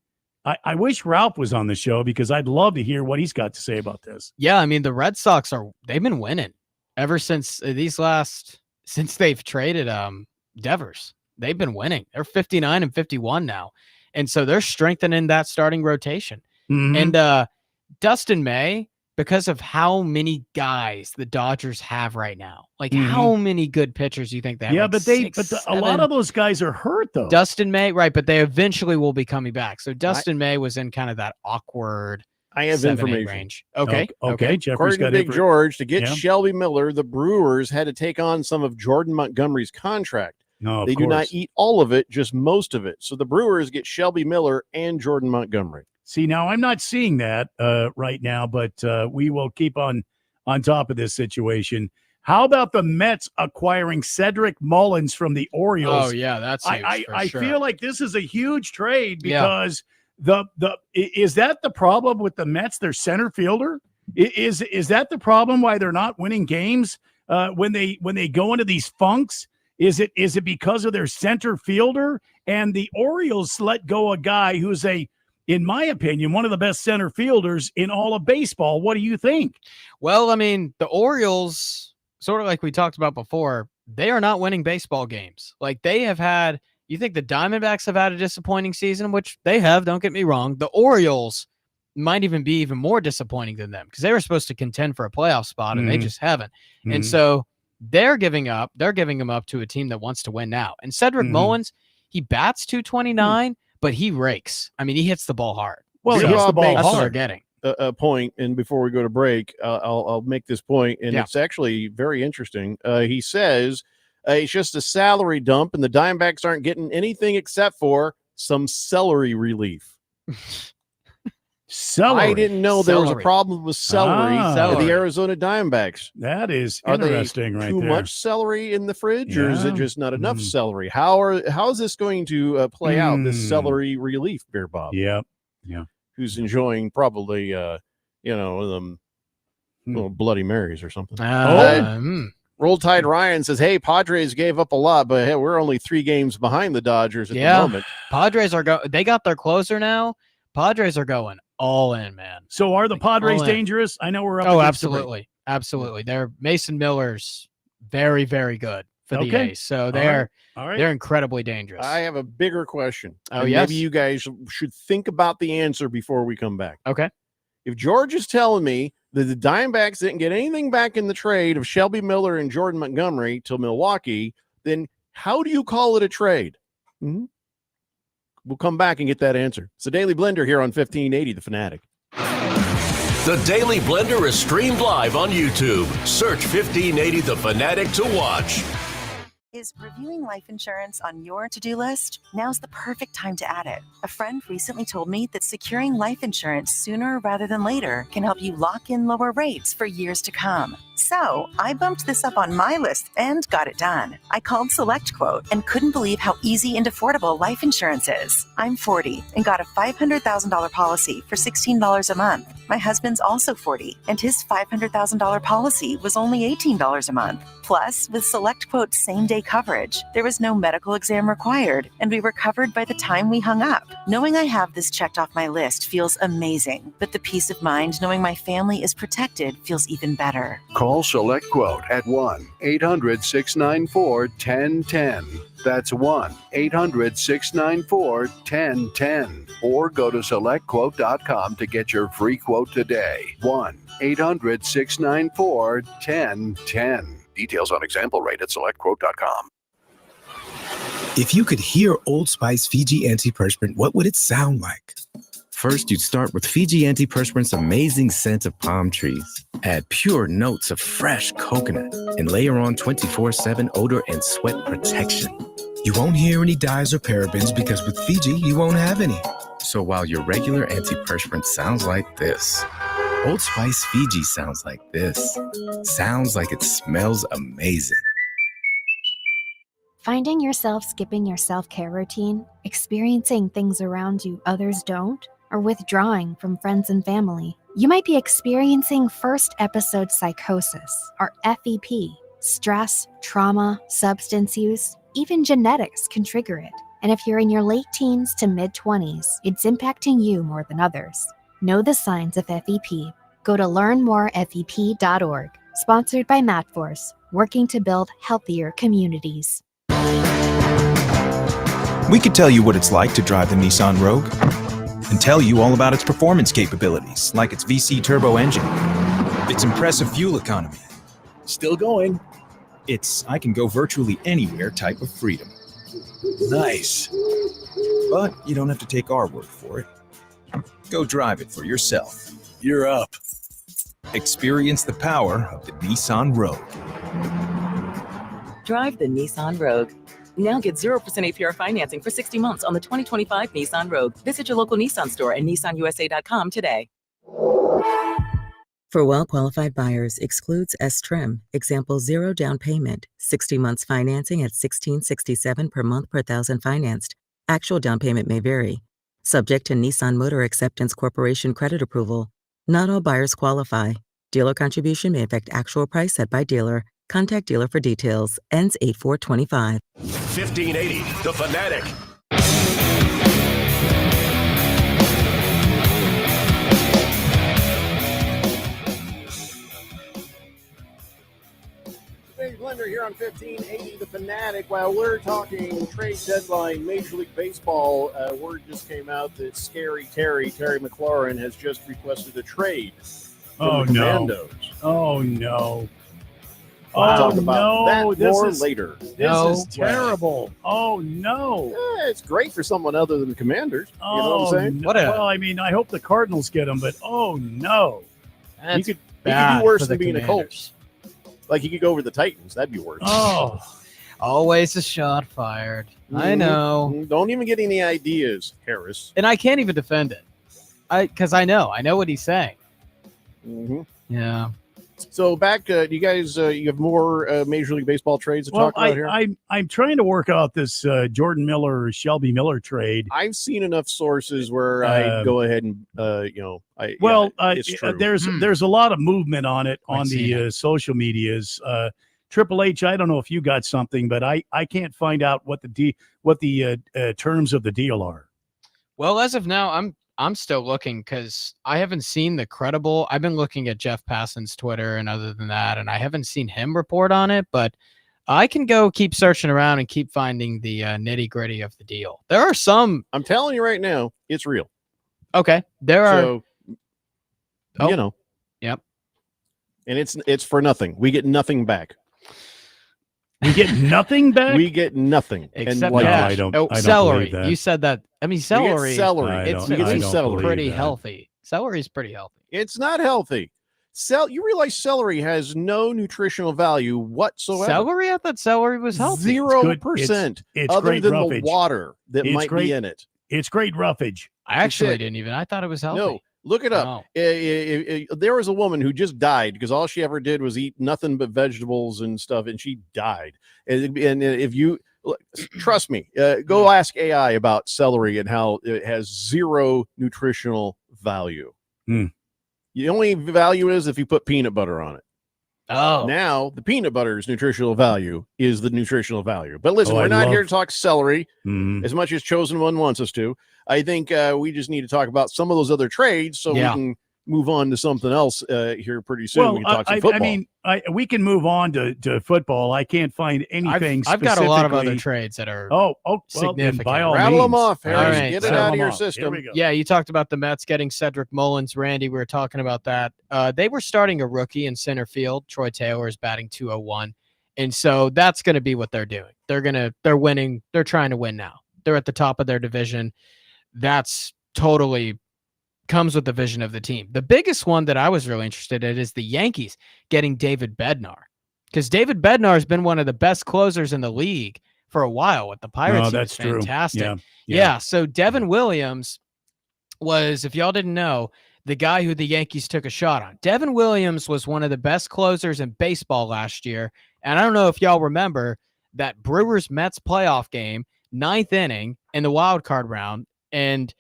I wish Ralph was on the show because I'd love to hear what he's got to say about this. Yeah, I mean, the Red Sox they've been winning ever since since they've traded Devers. They've been winning. They're 59 and 51 now. And so they're strengthening that starting rotation. Mhm. And Dustin May, because of how many guys the Dodgers have right now, like how many good pitchers do you think they have? Yeah, Like but a lot seven? of those guys are hurt though. Dustin May, right? But they eventually will be coming back. So Dustin May was in kind of that awkward. I have 7-8 information. range. Okay. Okay. Jeffrey's According to got Big info. George, to get Yeah. Shelby Miller, the Brewers had to take on some of Jordan Montgomery's contract. No, They do not eat all of it, just most of it. So the Brewers get Shelby Miller and Jordan Montgomery. See, now I'm not seeing that right now, but we will keep on top of this situation. How about the Mets acquiring Cedric Mullins from the Orioles? Oh yeah, that's huge I for sure. feel like this is a huge trade Yeah. because is that the problem with the Mets? Their center fielder is that the problem why they're not winning games when they go into these funks? Is it because of their center fielder and the Orioles let go a guy who's in my opinion, one of the best center fielders in all of baseball. What do you think? Well, I mean, the Orioles, sort of like we talked about before, they are not winning baseball games. Like they have had, you think the Diamondbacks have had a disappointing season, which they have, don't get me wrong. The Orioles might even be even more disappointing than them because they were supposed to contend for a playoff spot and they just haven't. And so they're giving them up to a team that wants to win now. And Cedric Mullins, he bats 229, but he rakes. I mean, he hits the ball hard. Well, So he hits the ball that's what they're hard. getting. A point, and before we go to break, I'll make this point, and it's actually very interesting. He says it's just a salary dump, and the Diamondbacks aren't getting anything except for some celery relief. Celery. I didn't know there was a problem with celery for the Arizona Diamondbacks. That is Are interesting, they right too there. much celery in the fridge, or is it Yeah. just not enough celery? How is this going to play out, this celery relief, Beer Bob? Yep. Who's enjoying probably little Bloody Marys or something. Roll Tide Ryan says, hey, Padres gave up a lot, but hey, we're only 3 games behind the Dodgers at the moment. Padres they got their closer now. Padres are going all in, man. So are the Padres all in. dangerous? I know we're up. Oh, against the break. absolutely. Absolutely. They're Mason Miller's very, very good for the Okay. A's. So All they're right. they're incredibly dangerous. I have a bigger question. Oh, and yes? Maybe you guys should think about the answer before we come back. Okay. If George is telling me that the Diamondbacks didn't get anything back in the trade of Shelby Miller and Jordan Montgomery to Milwaukee, then how do you call it a trade? We'll come back and get that answer. It's the Daily Blender here on 1580 The Fanatic. The Daily Blender is streamed live on YouTube. Search 1580 The Fanatic to watch. Is reviewing life insurance on your to-do list? Now's the perfect time to add it. A friend recently told me that securing life insurance sooner rather than later can help you lock in lower rates for years to come. So I bumped this up on my list and got it done. I called SelectQuote and couldn't believe how easy and affordable life insurance is. I'm 40 and got a $500,000 policy for $16 a month. My husband's also 40 and his $500,000 policy was only $18 a month. Plus, with SelectQuote's same-day coverage, there was no medical exam required, and we were covered by the time we hung up. Knowing I have this checked off my list feels amazing, but the peace of mind knowing my family is protected feels even better. Call SelectQuote at 1-800-694-1010. That's 1-800-694-1010. Or go to SelectQuote.com to get your free quote today. 1-800-694-1010. Details on example rate at SelectQuote.com. If you could hear Old Spice Fiji Antiperspirant, what would it sound like? First, you'd start with Fiji Antiperspirant's amazing scent of palm trees. Add pure notes of fresh coconut and layer on 24/7 odor and sweat protection. You won't hear any dyes or parabens because with Fiji, you won't have any. So while your regular antiperspirant sounds like this, Old Spice Fiji sounds like this. Sounds like it smells amazing. Finding yourself skipping your self-care routine, experiencing things around you others don't, or withdrawing from friends and family. You might be experiencing first episode psychosis, or FEP. Stress, trauma, substance use, even genetics can trigger it. And if you're in your late teens to mid-20s, it's impacting you more than others. Know the signs of FEP. Go to learnmorefep.org. Sponsored by MatForce, working to build healthier communities. We could tell you what it's like to drive the Nissan Rogue and tell you all about its performance capabilities, like its VC turbo engine, its impressive fuel economy. Still going. It's I can go virtually anywhere type of freedom. Nice. But you don't have to take our word for it. Go drive it for yourself. You're up. Experience the power of the Nissan Rogue. Drive the Nissan Rogue. Now get 0% APR financing for 60 months on the 2025 Nissan Rogue. Visit your local Nissan store and nissanusa.com today. For well-qualified buyers, excludes S-Trim. Example 0 down payment, 60 months financing at $1,667 per month per thousand financed. Actual down payment may vary. Subject to Nissan Motor Acceptance Corporation credit approval. Not all buyers qualify. Dealer contribution may affect actual price set by dealer. Contact dealer for details. Ends 8/4/25. 1580 The Fanatic. Dave Blender here on 1580 The Fanatic. While we're talking trade deadline, Major League Baseball, word just came out that Scary Terry McLaurin, has just requested a trade from the Commandos. Oh, no. We'll talk about that more is, later. This is terrible. Oh, no. Yeah, it's great for someone other than the Commanders. You know what I'm saying? No. Well, I mean, I hope the Cardinals get him, but oh, no. You could do worse than being a Colts. Like, you could go over the Titans. That'd be worse. Oh. Always a shot fired. I know. Don't even get any ideas, Harris. And I can't even defend it. Because I know what he's saying. Mm-hmm. Yeah. So back, do you guys, you have more Major League Baseball trades to talk about here? I'm trying to work out this Jordan Miller, Shelby Miller trade. I've seen enough sources where I go ahead and, it's true. There's a lot of movement on it on the social medias. Triple H, I don't know if you got something, but I can't find out what the terms of the deal are. Well, as of now, I'm still looking because I haven't seen the credible. I've been looking at Jeff Passan's Twitter and other than that, and I haven't seen him report on it, but I can go keep searching around and keep finding the nitty gritty of the deal. There are some. I'm telling you right now, it's real. Okay. There are. You know. Yep. And it's for nothing. We get nothing back. We get nothing back? We get nothing. Except I don't celery. believe that. You said that. I mean, celery. It's pretty healthy. Celery is pretty healthy. It's not healthy. You realize celery has no nutritional value whatsoever. Celery? I thought celery was healthy. 0%. It's other great than roughage. the water that might be in it. It's great roughage. I actually didn't even. I thought it was healthy. No. Look it up. There was a woman who just died because all she ever did was eat nothing but vegetables and stuff, and she died. And if you trust me, go ask AI about celery and how it has zero nutritional value. The only value is if you put peanut butter on it. Oh, now the peanut butter's nutritional value is the nutritional value. But listen, we're not here to talk celery as much as Chosen One wants us to. I think we just need to talk about some of those other trades so we can move on to something else here pretty soon. Well, we can talk some football. I mean, we can move on to football. I can't find anything. I've got a lot of other trades that are significant. By all rattle means. them off, Harris. All right, get it out of your system. Yeah, you talked about the Mets getting Cedric Mullins. Randy, we were talking about that. They were starting a rookie in center field. Troy Taylor is batting .201, and so that's going to be what they're doing. They're winning. They're trying to win now. They're at the top of their division. That's totally comes with the vision of the team. The biggest one that I was really interested in is the Yankees getting David Bednar, because David Bednar has been one of the best closers in the league for a while with the Pirates. Oh, that's true. Fantastic. Yeah. So Devin Williams was, if y'all didn't know, the guy who the Yankees took a shot on. Devin Williams was one of the best closers in baseball last year. And I don't know if y'all remember that Brewers-Mets playoff game, 9th inning in the wild card round, and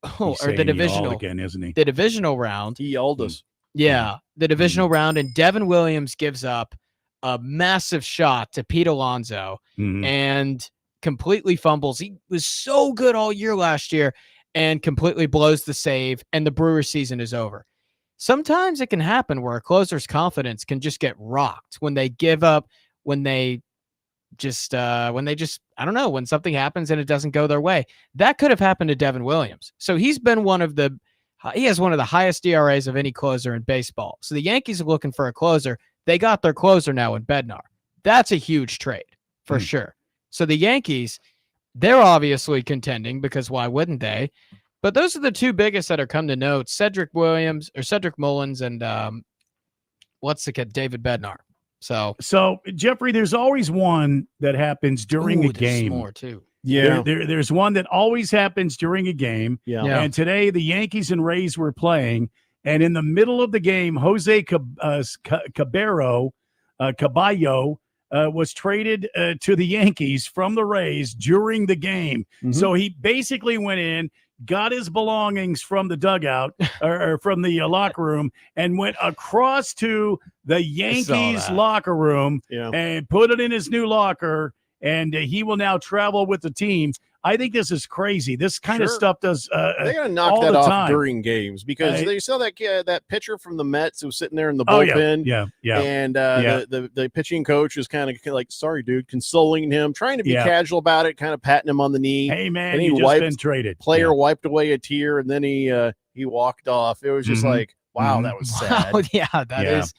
the divisional again, isn't he? The divisional round. He yelled us. Yeah, the divisional round, and Devin Williams gives up a massive shot to Pete Alonso and completely fumbles. He was so good all year last year and completely blows the save, and the Brewers season is over. Sometimes it can happen where a closer's confidence can just get rocked when they give up, when they just I don't know, when something happens and it doesn't go their way. That could have happened to Devin Williams. So he has one of the highest ERAs of any closer in baseball. So the Yankees are looking for a closer. They got their closer now in Bednar. That's a huge trade for sure. So the Yankees, they're obviously contending because why wouldn't they? But those are the two biggest that are come to note: Cedric Mullins and David Bednar. So Jeffrey, there's always one that happens during a game. There's more too. Yeah, there's one that always happens during a game. Yeah. And today the Yankees and Rays were playing, and in the middle of the game, Jose Caballo was traded to the Yankees from the Rays during the game. So he basically went in, got his belongings from the dugout or from the locker room, and went across to the Yankees locker room and put it in his new locker. And he will now travel with the team. I think this is crazy. This kind of Sure. stuff does. They gotta knock all that the off time. during games because I- they saw that pitcher from the Mets who was sitting there in the Oh, yeah. bullpen. Yeah. And Yeah. the pitching coach is kind of like, sorry, dude, consoling him, trying to be Yeah. casual about it, kind of patting him on the knee. Hey, man, and you he just been wiped traded. player Yeah. wiped away a tear, and then he walked off. It was just Mhm. like, wow, Mhm. that was sad. Wow, yeah, that is.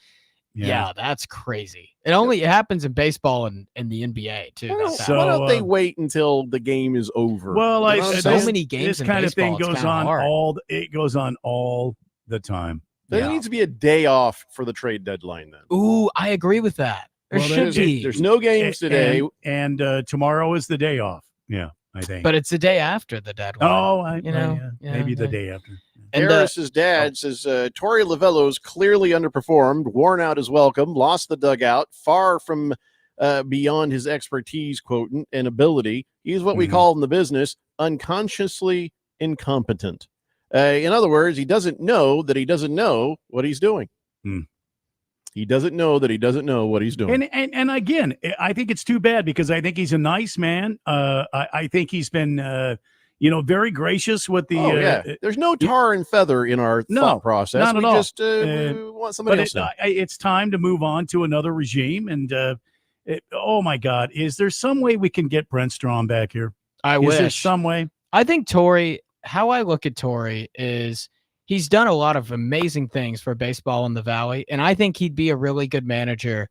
Yeah, that's crazy. It happens in baseball and in the NBA too. Why don't they wait until the game is over? Well, You know what I'm so saying? many games This in kind of thing baseball, it's goes kinda on hard. it goes on all the time. There needs to be a day off for the trade deadline then. Ooh, I agree with that. There Well, should be. There's no games today. and tomorrow is the day off. Yeah, I think. But it's the day after the deadline. oh, you know, maybe the day after. And, Harris's dad says Torey Lavello's clearly underperformed, worn out his welcome, lost the dugout, far from beyond his expertise, quotient, and ability. He's what we call in the business unconsciously incompetent. In other words, he doesn't know that he doesn't know what he's doing. He doesn't know that he doesn't know what he's doing. And again, I think it's too bad because I think he's a nice man. I think he's been very gracious with the. yeah. There's no tar and feather in our thought process. Not at we all. just we want somebody else. It's time to move on to another regime. And oh my God, is there some way we can get Brent Strom back here? I Is there wish. some way? I think Torey, how I look at Torey is he's done a lot of amazing things for baseball in the Valley, and I think he'd be a really good manager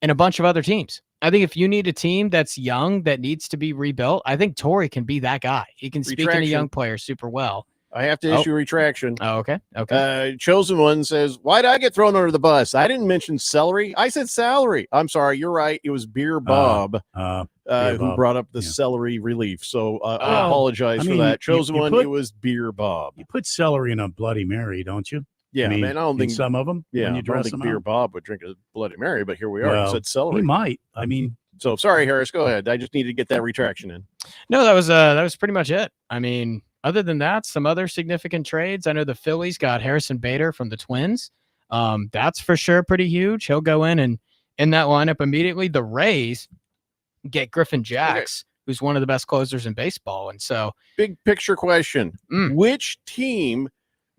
in a bunch of other teams. I think if you need a team that's young that needs to be rebuilt, I think Torey can be that guy. He can speak in a Retraction. young player super well. I have to issue retraction. Oh, okay. Okay. Chosen One says, why did I get thrown under the bus? I didn't mention celery. I said salary. I'm sorry. You're right. It was Beer Bob Beer who Bob. brought up the celery relief. So I Oh, apologize I for mean, that. you Chosen One, put- it was Beer Bob. You put celery in a Bloody Mary, don't you? Yeah, mean, man. I don't in think some of them. Yeah, when you I don't dress think them Beer out. Bob would drink a Bloody Mary, but here we are. Well, He said celery. He might. I mean, So sorry, Harris. Go ahead. I just needed to get that retraction in. No, that was pretty much it. I mean, other than that, some other significant trades. I know the Phillies got Harrison Bader from the Twins. That's for sure pretty huge. He'll go in and in that lineup immediately. The Rays get Griffin Jacks, who's one of the best closers in baseball. And so Big picture question. Which team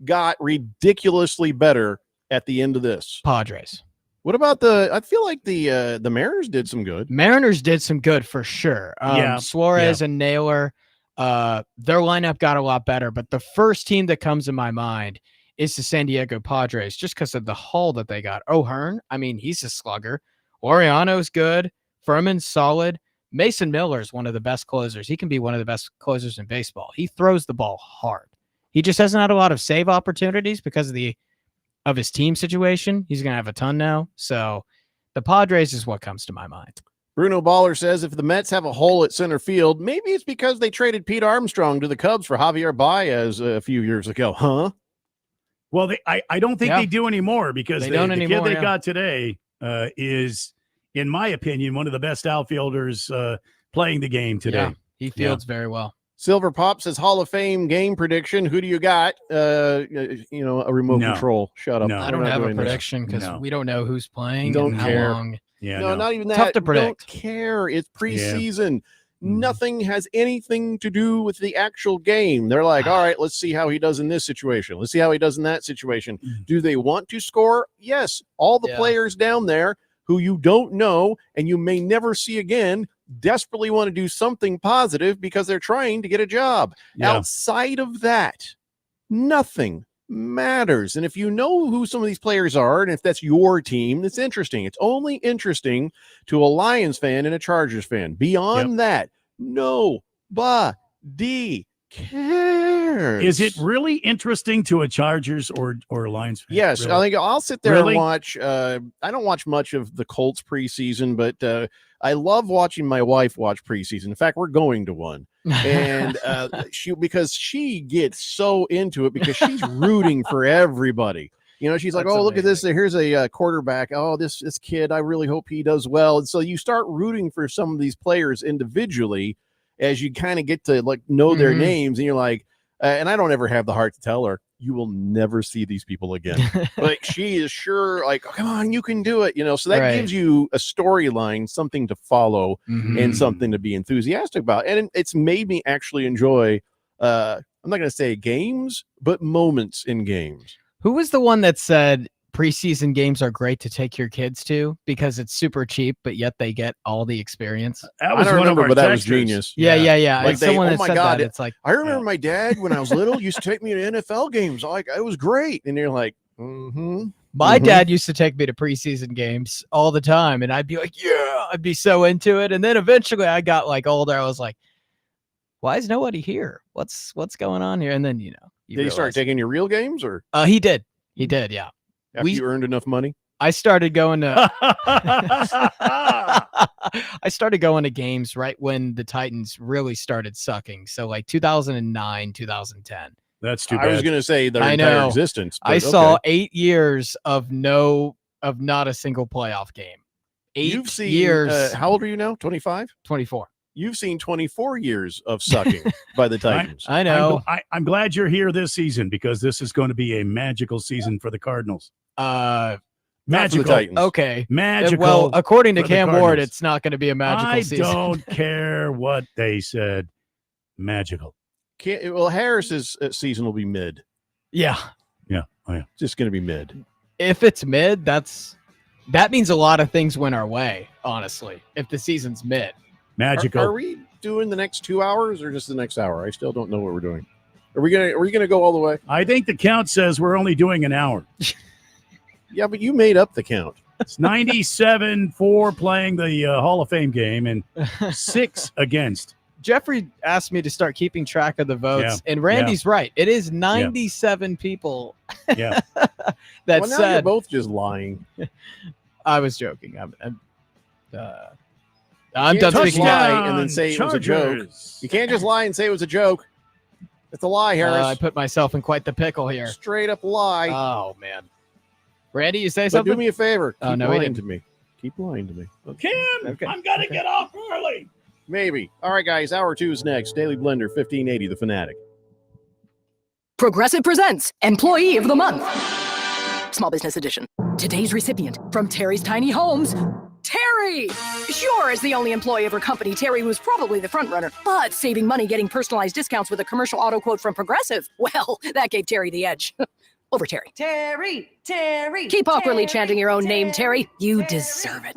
got ridiculously better at the end of this? Padres. What about I feel like the Mariners did some good. Mariners did some good for sure. Yeah, Suarez and Naylor, their lineup got a lot better. But the first team that comes to my mind is the San Diego Padres, just because of the haul that they got. O'Hearn, I mean, he's a slugger. Oriano's good. Furman's solid. Mason Miller is one of the best closers. He can be one of the best closers in baseball. He throws the ball hard. He just hasn't had a lot of save opportunities because of his team situation. He's going to have a ton now. So the Padres is what comes to my mind. Bruno Baller says if the Mets have a hole at center field, maybe it's because they traded Pete Armstrong to the Cubs for Javier Baez a few years ago, huh? Well, I don't think Yeah. they do anymore because They the don't kid anymore, they yeah. got today is, in my opinion, one of the best outfielders playing the game today. Yeah, he fields very well. Silver Pop says Hall of Fame game prediction. Who do you got? A remote No. control. Shut up. No. I We're don't not have a doing this. prediction because No. we don't know who's playing. Don't and care. How long. Yeah, No, not even that. Tough to Don't predict. care. It's preseason. Nothing has anything to do with the actual game. They're like, all right, let's see how he does in this situation. Let's see how he does in that situation. Do they want to score? Yes. All the Yeah. players down there who you don't know and you may never see again desperately want to do something positive because they're trying to get a job. Yeah. Outside of that, nothing matters. And if you know who some of these players are, and if that's your team, it's interesting. It's only interesting to a Lions fan and a Chargers fan. Beyond that, nobody cares. Is it really interesting to a Chargers or Lions fan? Yes, Really? I think I'll sit there Really? and watch. I don't watch much of the Colts preseason, but I love watching my wife watch preseason. In fact, we're going to one, and because she gets so into it because she's rooting for everybody. You know, she's like, That's "Oh, look at this! Here's a quarterback. Oh, this kid. I really hope he does well." And so you start rooting for some of these players individually as you kind of get to like know their Mhm. names, and you're like, And I don't ever have the heart to tell her, you will never see these people again. Like, she is sure, like, come on, you can do it. So that gives you a storyline, something to follow, and something to be enthusiastic about. And it's made me actually enjoy, I'm not going to say games, but moments in games. Who was the one that said preseason games are great to take your kids to because it's super cheap, but yet they get all the experience? That was I don't one of remember, our but that was texters. genius. Yeah. Like It's someone that said that. It's like, I remember my dad when I was little used to take me to NFL games. Like, it was great. And you're like, my dad used to take me to preseason games all the time, and I'd be like, yeah, I'd be so into it. And then eventually I got like older. I was like, why is nobody here? What's going on here? And then, did he start taking your real games, or? He did. He did. Yeah. After you earned enough money? I started going to I started going to games right when the Titans really started sucking. So like 2009, 2010. That's too I bad. was going to say their I entire know. existence. I but saw okay. 8 years of not a single playoff game. You've seen, years. How old are you now? 25? 24. You've seen 24 years of sucking by the Titans. I know. I'm glad you're here this season because this is going to be a magical season for the Cardinals. Magical. Titans. Okay. Magical. Well, according to for the Cam Ward, Cardinals. it's not going to be a magical I season. don't care what they said. Magical. Harris's season will be mid. Yeah. Yeah. Oh, yeah. Just going to be mid. If it's mid, that means a lot of things went our way, honestly, if the season's mid. Magical. Are we doing the next 2 hours or just the next hour? I still don't know what we're doing. Are we gonna go all the way? I think the count says we're only doing an hour. Yeah, but you made up the count. It's 97 for playing the Hall of Fame game and 6 against. Jeffrey asked me to start keeping track of the votes, Yeah. and Randy's right. It is 97 people Yeah. that Well, now you're said. both just lying. I was joking. I'm You done can't just speaking. lie and then say it was a joke. Chargers. You can't just lie and say it was a joke. It's a lie, Harris. I put myself in quite the pickle here. Straight up lie. Oh man, Randy, you say But something? do me a favor. Oh, Keep no, he lying didn't. to me. Keep lying to me. Kim, I'm going to get off early. Maybe. All right, guys. Hour 2 is next. Daily Blender 1580, The Fanatic. Progressive presents Employee of the Month. Small Business Edition. Today's recipient from Terry's Tiny Homes, Terry! Sure, as the only employee of her company, Terry was probably the front runner, but saving money getting personalized discounts with a commercial auto quote from Progressive, well, that gave Terry the edge. Over Terry. Terry! Keep awkwardly chanting your own name, Terry. You deserve it.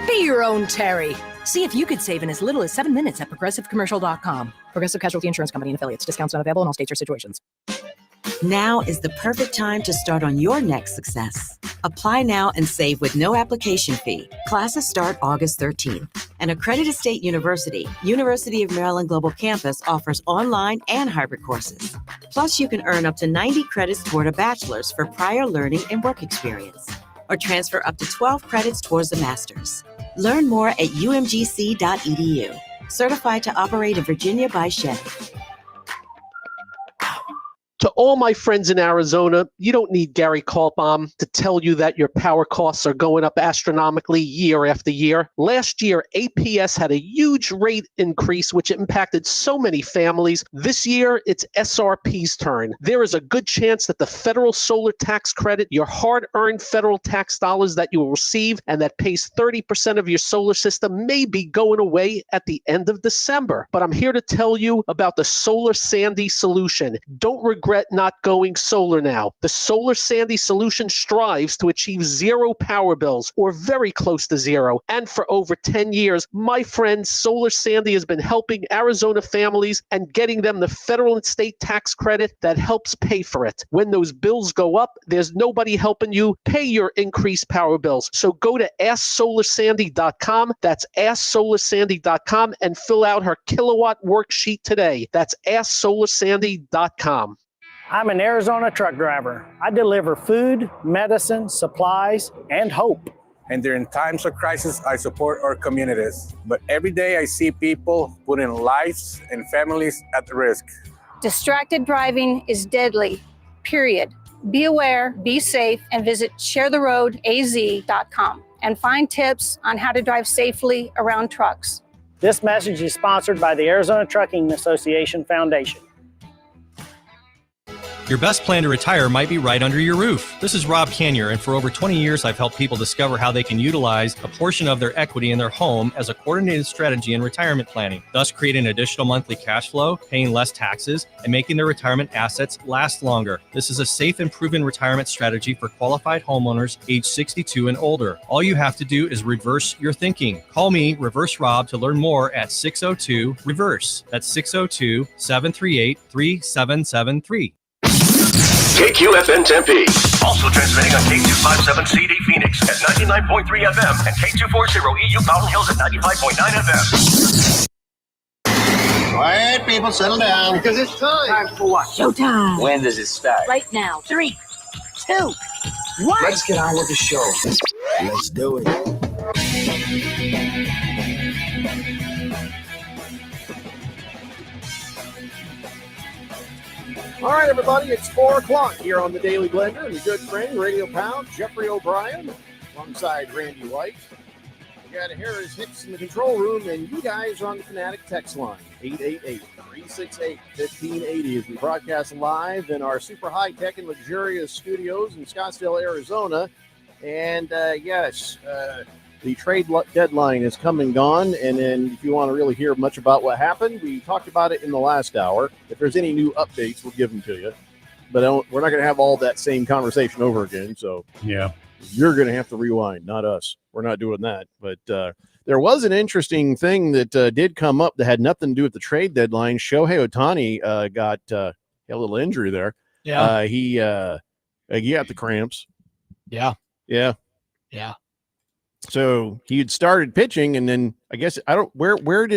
Be your own Terry. See if you could save in as little as 7 minutes at progressivecommercial.com. Progressive Casualty Insurance Company and affiliates. Discounts not available in all states or situations. Now is the perfect time to start on your next success. Apply now and save with no application fee. Classes start August 13th. An accredited state university, University of Maryland Global Campus, offers online and hybrid courses. Plus, you can earn up to 90 credits toward a bachelor's for prior learning and work experience, or transfer up to 12 credits towards a master's. Learn more at umgc.edu. Certified to operate in Virginia by Chevy. To all my friends in Arizona, you don't need Gary Kaltbaum to tell you that your power costs are going up astronomically year after year. Last year, APS had a huge rate increase, which impacted so many families. This year, it's SRP's turn. There is a good chance that the federal solar tax credit, your hard-earned federal tax dollars that you will receive and that pays 30% of your solar system, may be going away at the end of December. But I'm here to tell you about the Solar Sandy solution. Don't regret not going solar now. The Solar Sandy solution strives to achieve zero power bills, or very close to zero. And for over 10 years, my friend Solar Sandy has been helping Arizona families and getting them the federal and state tax credit that helps pay for it. When those bills go up, there's nobody helping you pay your increased power bills. So go to AskSolarSandy.com. That's AskSolarSandy.com and fill out her kilowatt worksheet today. That's AskSolarSandy.com. I'm an Arizona truck driver. I deliver food, medicine, supplies, and hope. And during times of crisis, I support our communities. But every day I see people putting lives and families at risk. Distracted driving is deadly, period. Be aware, be safe, and visit sharetheroadaz.com and find tips on how to drive safely around trucks. This message is sponsored by the Arizona Trucking Association Foundation. Your best plan to retire might be right under your roof. This is Rob Canyer, and for over 20 years, I've helped people discover how they can utilize a portion of their equity in their home as a coordinated strategy in retirement planning, thus creating additional monthly cash flow, paying less taxes, and making their retirement assets last longer. This is a safe and proven retirement strategy for qualified homeowners age 62 and older. All you have to do is reverse your thinking. Call me, Reverse Rob, to learn more at 602-REVERSE. That's 602-738-3773. KQFN Tempe. Also transmitting on K257CD Phoenix at 99.3 FM and K240 EU Fountain Hills at 95.9 FM. Quiet, people, settle down. Because it's time. Time for what? Showtime. When does it start? Right now. 3, 2, 1. Let's get on with the show. Let's do it. All right, everybody, it's 4 o'clock here on the Daily Blender and the good friend, Radio Pound, Jeffrey O'Brien, alongside Randy White. We got Harris Hicks in the control room, and you guys are on the Fanatic text line, 888-368-1580, as we broadcast live in our super high-tech and luxurious studios in Scottsdale, Arizona. And, the trade deadline is come and gone, and then if you want to really hear much about what happened, we talked about it in the last hour. If there's any new updates, we'll give them to you. But we're not going to have all that same conversation over again, so yeah, you're going to have to rewind, not us. We're not doing that. But there was an interesting thing that did come up that had nothing to do with the trade deadline. Shohei Ohtani got a little injury there. Yeah. He got the cramps. Yeah. Yeah. Yeah. So he had started pitching, and then I guess where were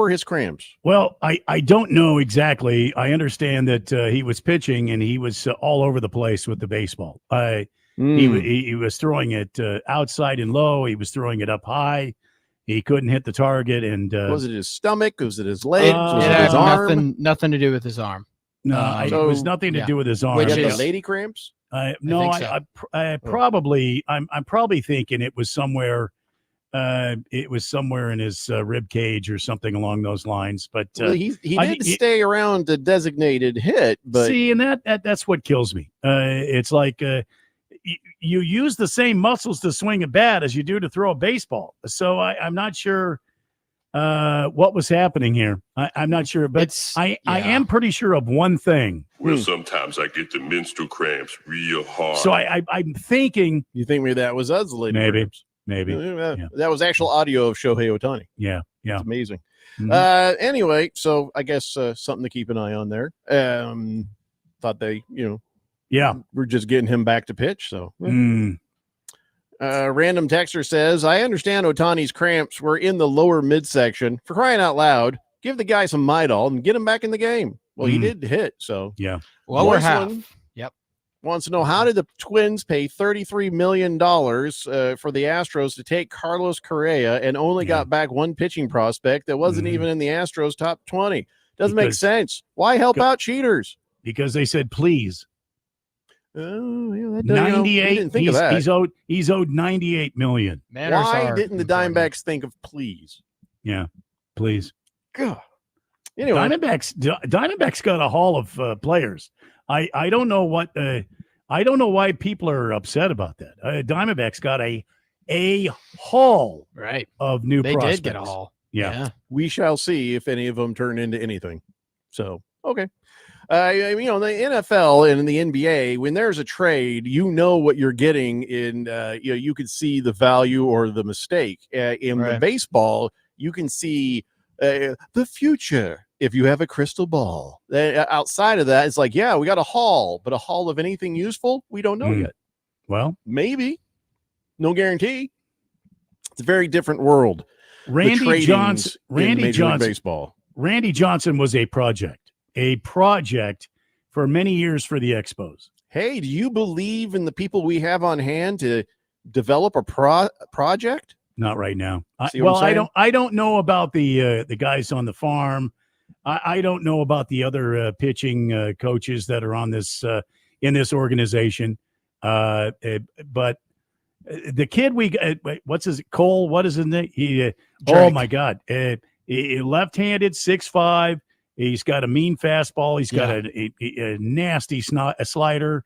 his cramps? Well, I don't know exactly. I understand that he was pitching and he was all over the place with the baseball. He was throwing it outside and low. He was throwing it up high. He couldn't hit the target. And was it his stomach? Was it his legs? Was it it his arm? Nothing to do with his arm. No, it was nothing to do with his arm. Which is lady cramps? No, think so. I probably I'm probably thinking it was somewhere. It was somewhere in his rib cage or something along those lines. But well, he did stay around the designated hit. But see, and that's what kills me. It's like you use the same muscles to swing a bat as you do to throw a baseball. So I'm not sure what was happening here. I'm not sure, but I am pretty sure of one thing. Well, sometimes I get the menstrual cramps real hard. So I'm thinking. You think maybe that was us, lady cramps? Maybe. Yeah. That was actual audio of Shohei Ohtani. Yeah. It's amazing. Mm-hmm. Anyway, so I guess something to keep an eye on there. Thought they, we're just getting him back to pitch. So random texter says, I understand Ohtani's cramps were in the lower midsection. For crying out loud, give the guy some Midol and get him back in the game. Well, he did hit, so yeah. Well, we're half. Yep. Wants to know, how did the Twins pay $33 million for the Astros to take Carlos Correa and only got back one pitching prospect that wasn't even in the Astros top 20? Doesn't make sense. Why help out cheaters? Because they said please. Oh, yeah, 98. Didn't think of that. He's owed $98 million. Why didn't the Diamondbacks think of please? Yeah, please. God. Anyway, Diamondbacks got a haul of players. I don't know what I don't know why people are upset about that. Diamondbacks got a haul of new They prospects. did get a haul. Yeah. We shall see if any of them turn into anything. So okay. The NFL and in the NBA, when there's a trade, you know what you're getting in. You can see the value or the mistake. In the baseball, you can see the future if you have a crystal ball. Outside of that, it's like, yeah, we got a haul, but a haul of anything useful, we don't know yet. Well, maybe, no guarantee. It's a very different world. Randy Johnson Baseball. Randy Johnson was a project for many years for the Expos. Hey, do you believe in the people we have on hand to develop a project? Not right now. I don't know about the guys on the farm. I don't know about the other pitching coaches that are on this in this organization. But the kid what's his Cole? What is his name? Oh my God! Left-handed, 6'5". He's got a mean fastball. He's got a nasty slider.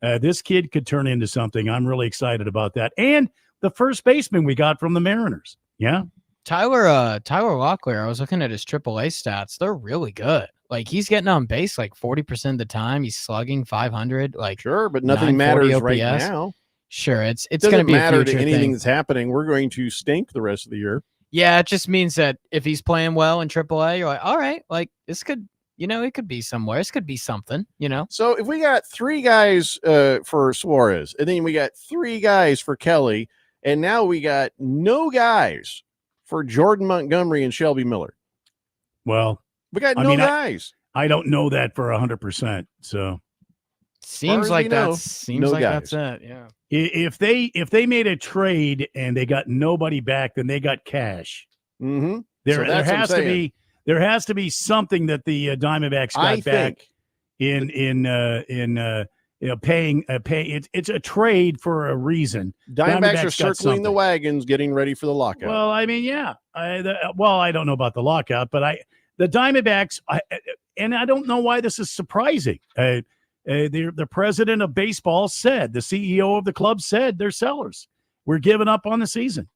This kid could turn into something. I'm really excited about that. And the first baseman we got from the Mariners. Yeah. Tyler Locklear, I was looking at his AAA stats. They're really good. Like, he's getting on base like 40% of the time. He's slugging 500. Like, sure, but nothing matters right now. Sure, it's going to be matter a to future anything thing. that's happening. We're going to stink the rest of the year. Yeah, it just means that if he's playing well in AAA, you're like, all right, like this could, it could be somewhere. This could be something, So if we got 3 guys for Suarez, and then we got 3 guys for Kelly, and now we got no guys for Jordan Montgomery and Shelby Miller. Well, we got no guys. I don't know that for 100%. So seems like that's it. Yeah. If they made a trade and they got nobody back, then they got cash. Mm-hmm. There has to be something that the Diamondbacks got back in paying. It's a trade for a reason. Diamondbacks are circling the wagons, getting ready for the lockout. Well, I mean, yeah. I don't know about the lockout, but the Diamondbacks, and I don't know why this is surprising. The president of baseball said, the CEO of the club said, they're sellers. We're giving up on the season.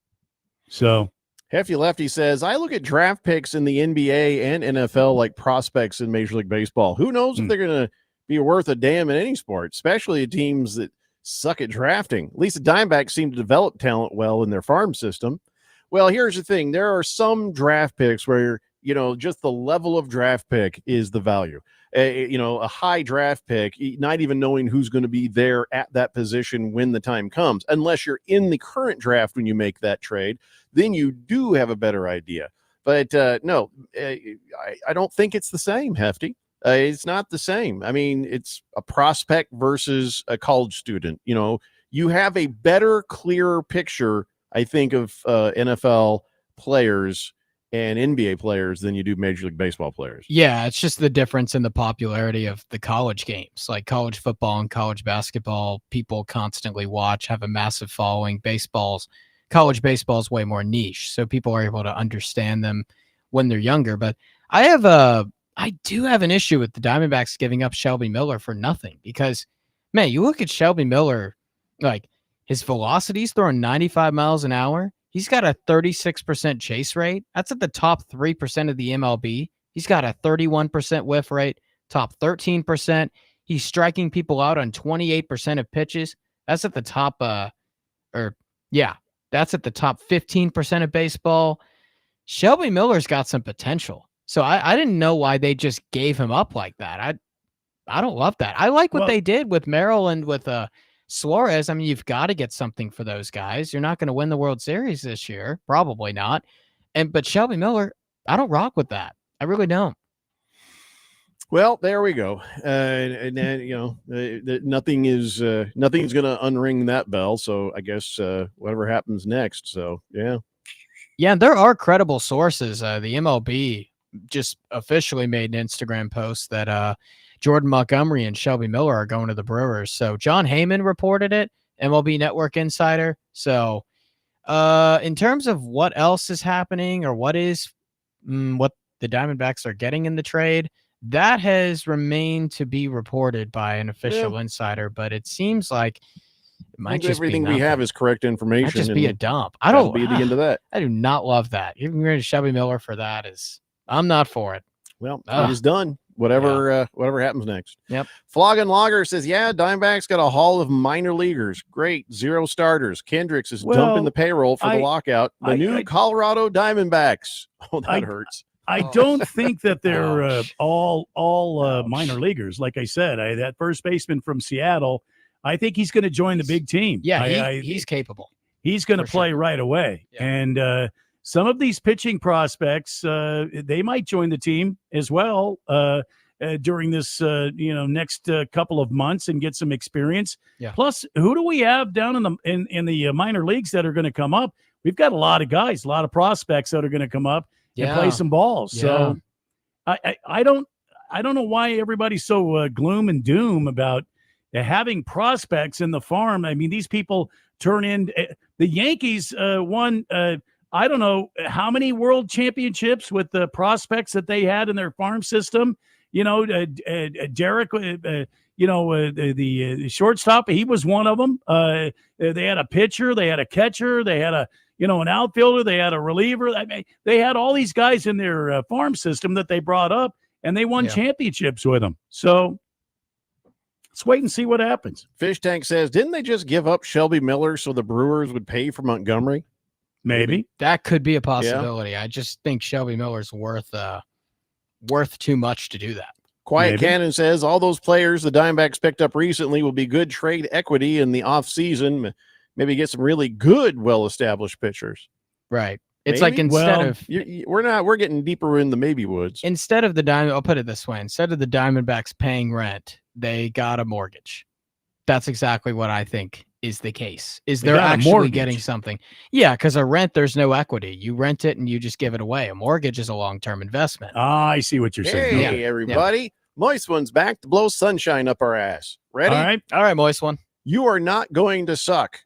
So Hefty Lefty says, I look at draft picks in the NBA and NFL like prospects in Major League Baseball. Who knows if they're going to be worth a damn in any sport, especially teams that suck at drafting. At least the Diamondbacks seem to develop talent well in their farm system. Well, here's the thing. There are some draft picks where, just the level of draft pick is the value. A high draft pick, not even knowing who's going to be there at that position when the time comes, unless you're in the current draft when you make that trade, then you do have a better idea. But no, I don't think it's the same, Hefty. It's not the same. I mean, it's a prospect versus a college student. You have a better, clearer picture, I think, of NFL players and NBA players than you do Major League Baseball players. Yeah, it's just the difference in the popularity of the college games. Like college football and college basketball, people constantly watch, have a massive following. College baseball is way more niche, so people are able to understand them when they're younger. But I do have an issue with the Diamondbacks giving up Shelby Miller for nothing, because, man, you look at Shelby Miller, like his velocity's throwing 95 miles an hour. He's got a 36% chase rate. That's at the top 3% of the MLB. He's got a 31% whiff rate, top 13%. He's striking people out on 28% of pitches. That's at the top, that's at the top 15% of baseball. Shelby Miller's got some potential. So I didn't know why they just gave him up like that. I don't love that. I like what they did with Merrill and with Suarez. I mean, you've got to get something for those guys. You're not going to win the World Series this year. Probably not. But Shelby Miller, I don't rock with that. I really don't. Well, there we go. And then, nothing's going to unring that bell. So I guess whatever happens next. So, yeah. Yeah, there are credible sources. The MLB just officially made an Instagram post that Jordan Montgomery and Shelby Miller are going to the Brewers. So John Heyman reported it, MLB Network Insider. So in terms of what else is happening or what the Diamondbacks are getting in the trade, that has remained to be reported by an official insider, but it seems like it might just everything be we have is correct information. Might just be a dump. I don't be the end of that. I do not love that. Giving rid of Shelby Miller for that I'm not for it. Well, it is done. Whatever happens next. Yep. Flogging Logger says, yeah, Diamondbacks got a haul of minor leaguers. Great. 0 starters. Kendricks is dumping the payroll for the lockout. The new Colorado Diamondbacks. Oh, that hurts. I don't think that they're all minor leaguers. Like I said, that first baseman from Seattle, I think he's going to join the big team. Yeah, he's capable. He's going to play right away. Yeah. And some of these pitching prospects, they might join the team as well during this next couple of months and get some experience. Yeah. Plus, who do we have down in the minor leagues that are going to come up? We've got a lot of guys, a lot of prospects that are going to come up and play some balls. So I don't know why everybody's so gloom and doom about having prospects in the farm. I mean, these people turn in the Yankees won I don't know how many world championships with the prospects that they had in their farm system. You know, Derek, the shortstop, he was one of them. They had a pitcher, they had a catcher, they had an outfielder, they had a reliever. I mean, they had all these guys in their farm system that they brought up, and they won championships with them. So let's wait and see what happens. Fish Tank says, didn't they just give up Shelby Miller so the Brewers would pay for Montgomery? Maybe. That could be a possibility. Yeah. I just think Shelby Miller's worth too much to do that. Quiet Cannon says all those players the Diamondbacks picked up recently will be good trade equity in the offseason. Maybe get some really good, well-established pitchers. Right. It's like we're getting deeper in the maybe woods. Instead of I'll put it this way. Instead of the Diamondbacks paying rent, they got a mortgage. That's exactly what I think is the case. They're actually getting something. Yeah, because a rent, there's no equity. You rent it and you just give it away. A mortgage is a long-term investment. I see what you're saying. Hey, everybody. Yeah. Moist One's back to blow sunshine up our ass. Ready? All right, Moist One. You are not going to suck.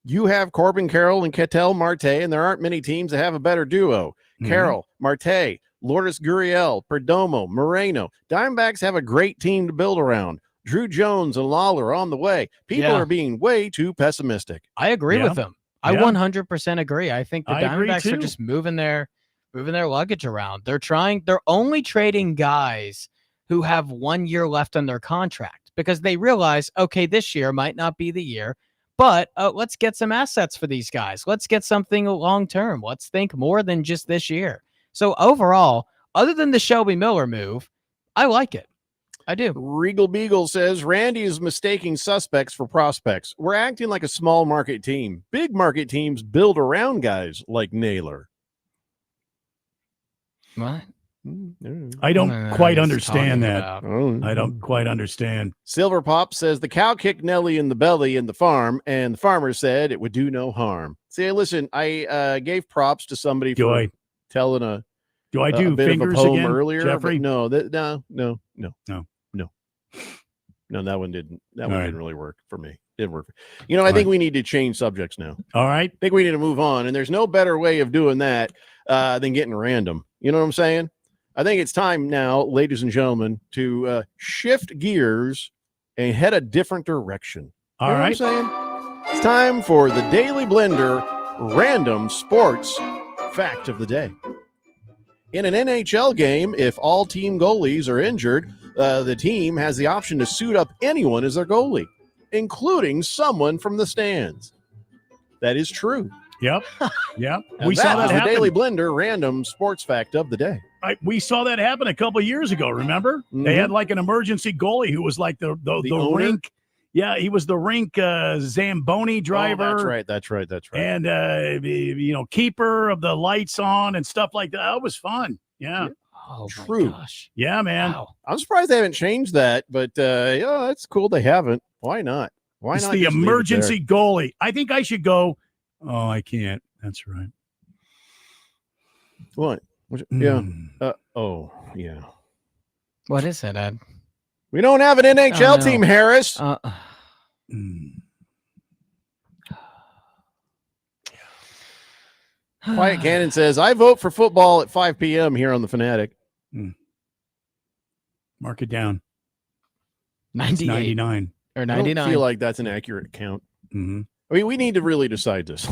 You have Corbin Carroll and Ketel Marte, and there aren't many teams that have a better duo. Carroll, Marte, Lourdes Gurriel, Perdomo, Moreno. Diamondbacks have a great team to build around. Drew Jones and Lawler on the way. People are being way too pessimistic. I agree with them. I 100% agree. I think the Diamondbacks are just moving their luggage around. They're only trading guys who have 1 year left on their contract because they realize, okay, this year might not be the year, but let's get some assets for these guys. Let's get something long-term. Let's think more than just this year. So overall, other than the Shelby Miller move, I like it. I do. Regal Beagle says Randy is mistaking suspects for prospects. We're acting like a small market team. Big market teams build around guys like Naylor. What? I don't quite understand that. I don't quite understand. Silver Pop says the cow kicked Nelly in the belly in the farm, and the farmer said it would do no harm. See, listen, I gave props to somebody for telling a Do I do bit fingers of a poem again, earlier. Jeffrey? No, that one didn't. That one didn't really work for me. Didn't work. I think we need to change subjects now. All right. I think we need to move on, and there's no better way of doing that than getting random. You know what I'm saying? I think it's time now, ladies and gentlemen, to shift gears and head a different direction. All right. What I'm saying? It's time for the Daily Blender Random Sports Fact of the Day. In an NHL game, if all team goalies are injured, the team has the option to suit up anyone as their goalie, including someone from the stands. That is true. Yep. Yep. We saw that happen. The Daily Blender Random Sports Fact of the Day. We saw that happen a couple of years ago. Remember? They had like an emergency goalie who was like the rink. Yeah, he was the rink Zamboni driver. Oh, that's right. And keeper of the lights on and stuff like that. That was fun. Yeah. Oh, true. My gosh. Yeah, man. Wow. I'm surprised they haven't changed that, but that's cool. They haven't. Why not? Why it's not? The emergency goalie. I think I should go. Oh, I can't. That's right. What? Yeah. Yeah. What is it, Ed? We don't have an NHL team, Harris. Quiet Cannon says, I vote for football at 5 p.m. here on the Fanatic. Mark it down. 99. Or 99. I don't feel like that's an accurate count. Mm-hmm. I mean, we need to really decide this.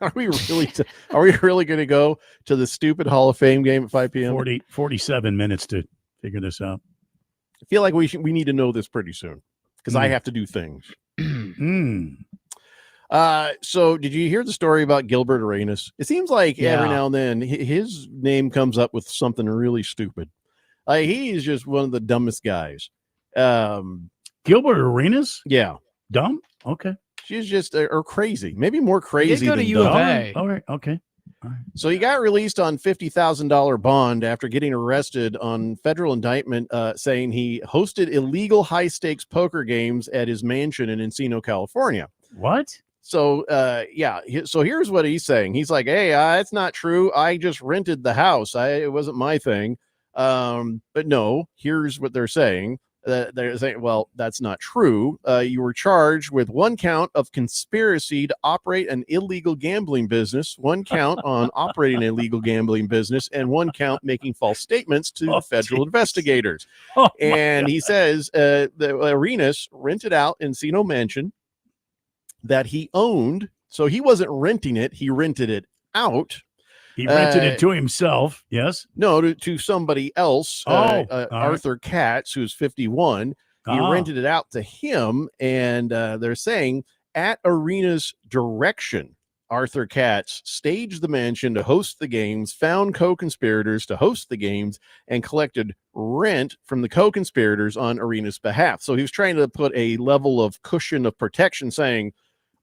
Are we really going to go to the stupid Hall of Fame game at 5 p.m.? 47 minutes to figure this out. I feel like we need to know this pretty soon because I have to do things. So did you hear the story about Gilbert Arenas? It seems like every now and then his name comes up with something really stupid. He's just one of the dumbest guys. Gilbert Arenas? Yeah. Dumb? Okay. She's just or crazy, maybe more crazy. He did go to U of A. All right. Okay. All right. So he got released on $50,000 bond after getting arrested on federal indictment, saying he hosted illegal high stakes poker games at his mansion in Encino, California. What? So, So here's what he's saying. He's like, "Hey, it's not true. I just rented the house. It wasn't my thing." But no, here's what they're saying. They're saying, well, that's not true. You were charged with 1 count of conspiracy to operate an illegal gambling business, 1 count on operating an illegal gambling business, and 1 count making false statements to the federal investigators. And he says the Arenas rented out Encino Mansion that he owned. So he wasn't renting it, he rented it out. He rented it to himself. Yes. No, to somebody else. Arthur Katz, who's 51. He rented it out to him, and they're saying at Arena's direction, Arthur Katz staged the mansion to host the games, found co-conspirators to host the games, and collected rent from the co-conspirators on Arena's behalf. So he was trying to put a level of cushion of protection, saying,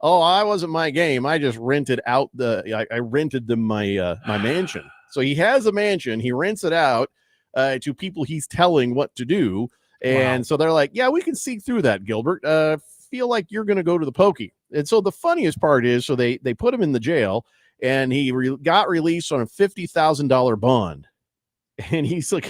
oh, I wasn't my game. I just rented out I rented them my mansion. So he has a mansion. He rents it out to people he's telling what to do. And so they're like, yeah, we can see through that, Gilbert. Feel like you're going to go to the pokey. And so the funniest part is, so they put him in the jail, and he got released on a $50,000 bond. And he's like,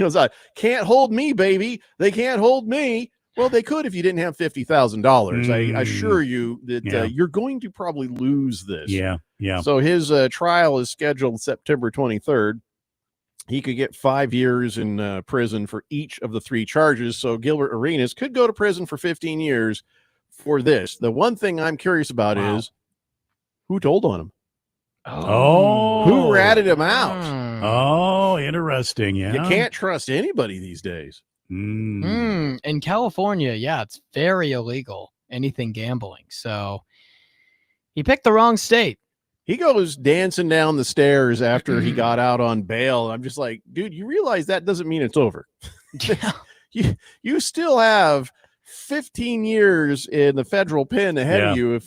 can't hold me, baby. They can't hold me. Well, they could if you didn't have $50,000. I assure you that you're going to probably lose this. Yeah. So his trial is scheduled September 23rd. He could get 5 years in prison for each of the 3 charges. So Gilbert Arenas could go to prison for 15 years for this. The one thing I'm curious about is who told on him? Who ratted him out? Oh, interesting. Yeah. You can't trust anybody these days. In California, it's very illegal, anything gambling. So he picked the wrong state. He goes dancing down the stairs after he got out on bail. I'm just like, dude, you realize that doesn't mean it's over. You still have 15 years in the federal pen ahead of you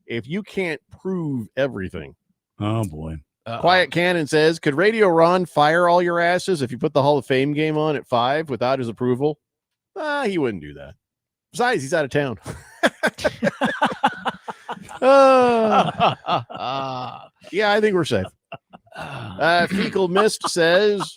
if you can't prove everything. Oh boy. Quiet Cannon says, could Radio Ron fire all your asses if you put the Hall of Fame game on at 5 without his approval? He wouldn't do that. Besides, he's out of town. Yeah, I think we're safe. Fecal Mist says,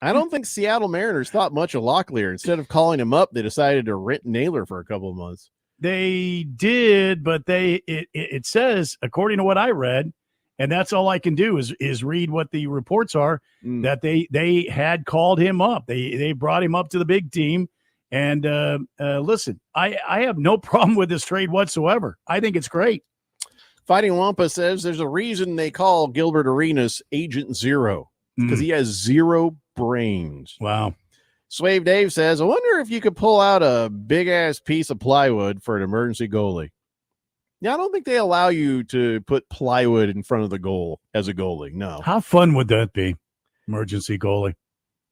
I don't think Seattle Mariners thought much of Locklear. Instead of calling him up, they decided to rent Naylor for a couple of months. They did, but it says, according to what I read, and that's all I can do is read what the reports are, that they had called him up. They brought him up to the big team. And listen, I have no problem with this trade whatsoever. I think it's great. Fighting Wampa says there's a reason they call Gilbert Arenas Agent Zero, because he has 0 brains. Wow. Swave Dave says, I wonder if you could pull out a big-ass piece of plywood for an emergency goalie. Yeah, I don't think they allow you to put plywood in front of the goal as a goalie. No. How fun would that be? Emergency goalie.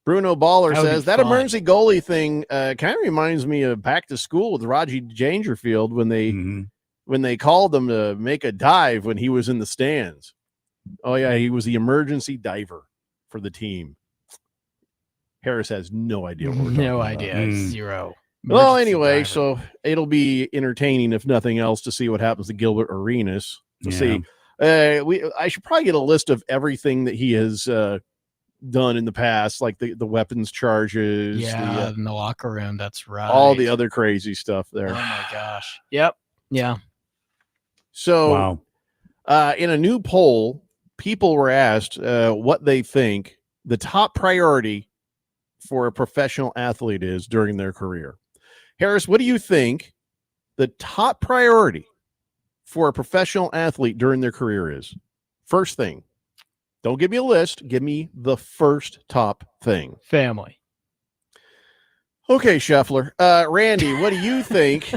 Bruno Baller says that emergency goalie thing kind of reminds me of back to school with Raji Dangerfield when they called him to make a dive when he was in the stands. Oh yeah, he was the emergency diver for the team. Harris has no idea what we're talking about. idea. 0. Well, anyway, so it'll be entertaining, if nothing else, to see what happens to Gilbert Arenas. To see, I should probably get a list of everything that he has done in the past, like the weapons charges, in the locker room. That's right. All the other crazy stuff there. Oh my gosh. Yep. Yeah. So, in a new poll, people were asked what they think the top priority for a professional athlete is during their career. Harris, what do you think the top priority for a professional athlete during their career is? First thing. Don't give me a list. Give me the first top thing. Family. Okay, Scheffler. Randy, what do you think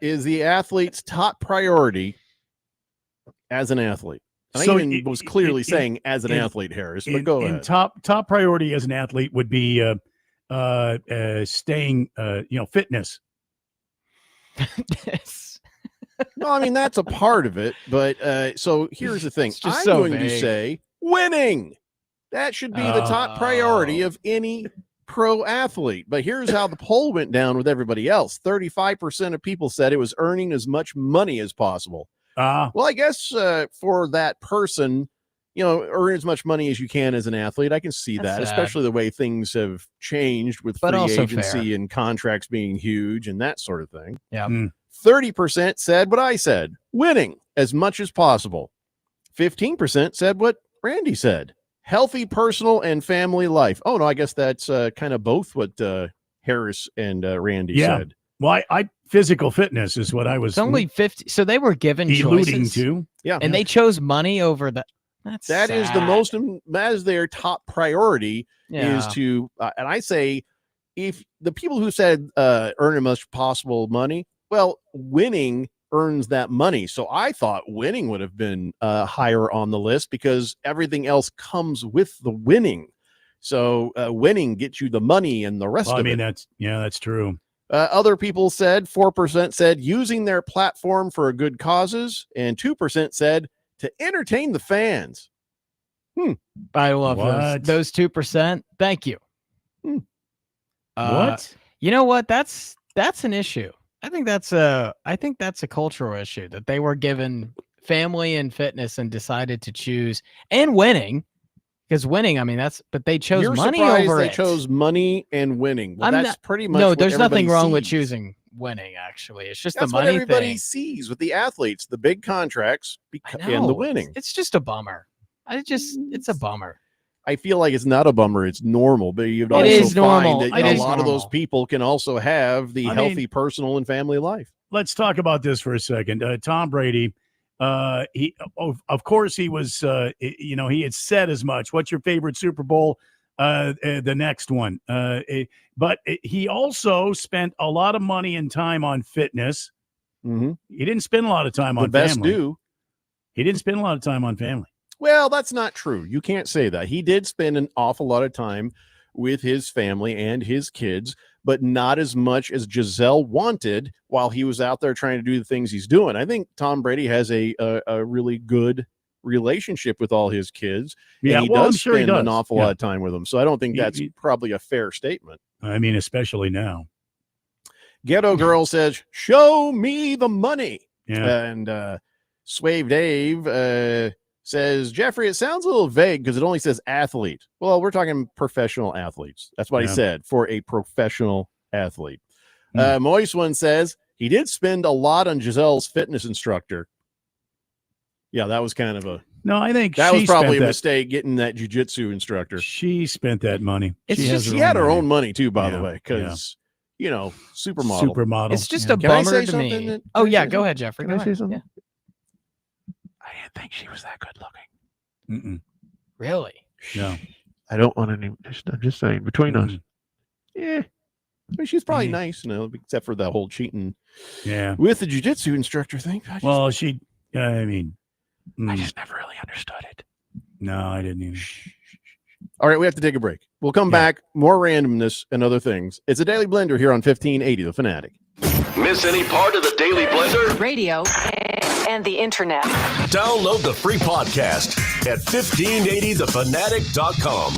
is the athlete's top priority as an athlete? I was clearly saying as an athlete, Harris, but go ahead. Top priority as an athlete would be staying, fitness. No, I mean, that's a part of it. But so here's the thing. I'm going to say winning. That should be the top priority of any pro athlete. But here's how the poll went down with everybody else. 35% of people said it was earning as much money as possible. Well, I guess for that person, earn as much money as you can as an athlete. I can see That's that, sad. especially the way things have changed with But free also agency fair. and contracts being huge and that sort of thing. Yeah. 30% said what I said, winning as much as possible. 15% said what Randy said, healthy personal and family life. Oh, no, I guess that's kind of both what Harris and Randy said. Well, I physical fitness is what I was It's only 50. So they were given alluding choices, to. Yeah. and they chose money over that. That is the most, that is their top priority Yeah. is to, and I say, if the people who said earn as much possible money, well, winning earns that money. So I thought winning would have been higher on the list because everything else comes with the winning. So winning gets you the money and the rest Well, of I mean, it. that's true. Other people said 4% said using their platform for good causes, and 2% said to entertain the fans. I love What? those 2%. Thank you. What? You know what? That's an issue. I think that's a cultural issue that they were given family and fitness and decided to choose and winning. Because winning, I mean, but they chose You're money surprised over they it. chose money and winning. Well, I'm that's not- pretty much no. what There's nothing everybody wrong with sees. choosing winning. Actually, it's just That's the what money everybody thing. sees with the athletes, the big contracts, and the No, winning. It's just a bummer. It's a bummer. I feel like it's not a bummer; it's normal. But you'd It also is normal. find that It a is lot of those normal. people can also have the I healthy mean- personal and family life. Let's talk about this for a second. Tom Brady, of course, he was, he had said as much. What's your favorite Super Bowl? The next one. But he also spent a lot of money and time on fitness. Mm-hmm. He didn't spend a lot of time The on best family. do. He didn't spend a lot of time on family. Well, that's not true. You can't say that. He did spend an awful lot of time with his family and his kids, but not as much as Giselle wanted while he was out there trying to do the things he's doing. I think Tom Brady has a really good relationship with all his kids. Yeah, and he well, does I'm sure he spend an does. awful Yeah. lot of time with them. So I don't think He- that's probably a fair statement. I mean, especially now. Ghetto Girl says, "Show me the money." Yeah. And Swave Dave says, "Jeffrey, it sounds a little vague because it only says athlete." Well, we're talking professional athletes. That's what he Yeah. said, for a professional athlete. Hmm. Moist One says he did spend a lot on Giselle's fitness instructor. Yeah, that was kind of a No, I think that she was probably spent a that. mistake getting that jujitsu instructor. She spent that money. It's she just- has She had her money. own money too, by the Yeah, way, because supermodel. Supermodel. It's just Yeah. a Can I bummer say to something me. that- Oh can I yeah, say go something? ahead, Jeffrey. Can Go I say ahead. something? Yeah. I didn't think she was that good looking. Mm-mm. Really? No. I don't want any. I'm just saying between us. Mhm. Yeah, I mean, she's probably Mhm. nice, except for that whole cheating Yeah. with the jujitsu instructor thing. Well, she. I mean. I mm, just never really understood it. No, I didn't either. All right, we have to take a break. We'll come back. More randomness and other things. It's a Daily Blender here on 1580 The Fanatic. Miss any part of the Daily Blender? Radio and the internet. Download the free podcast at 1580thefanatic.com.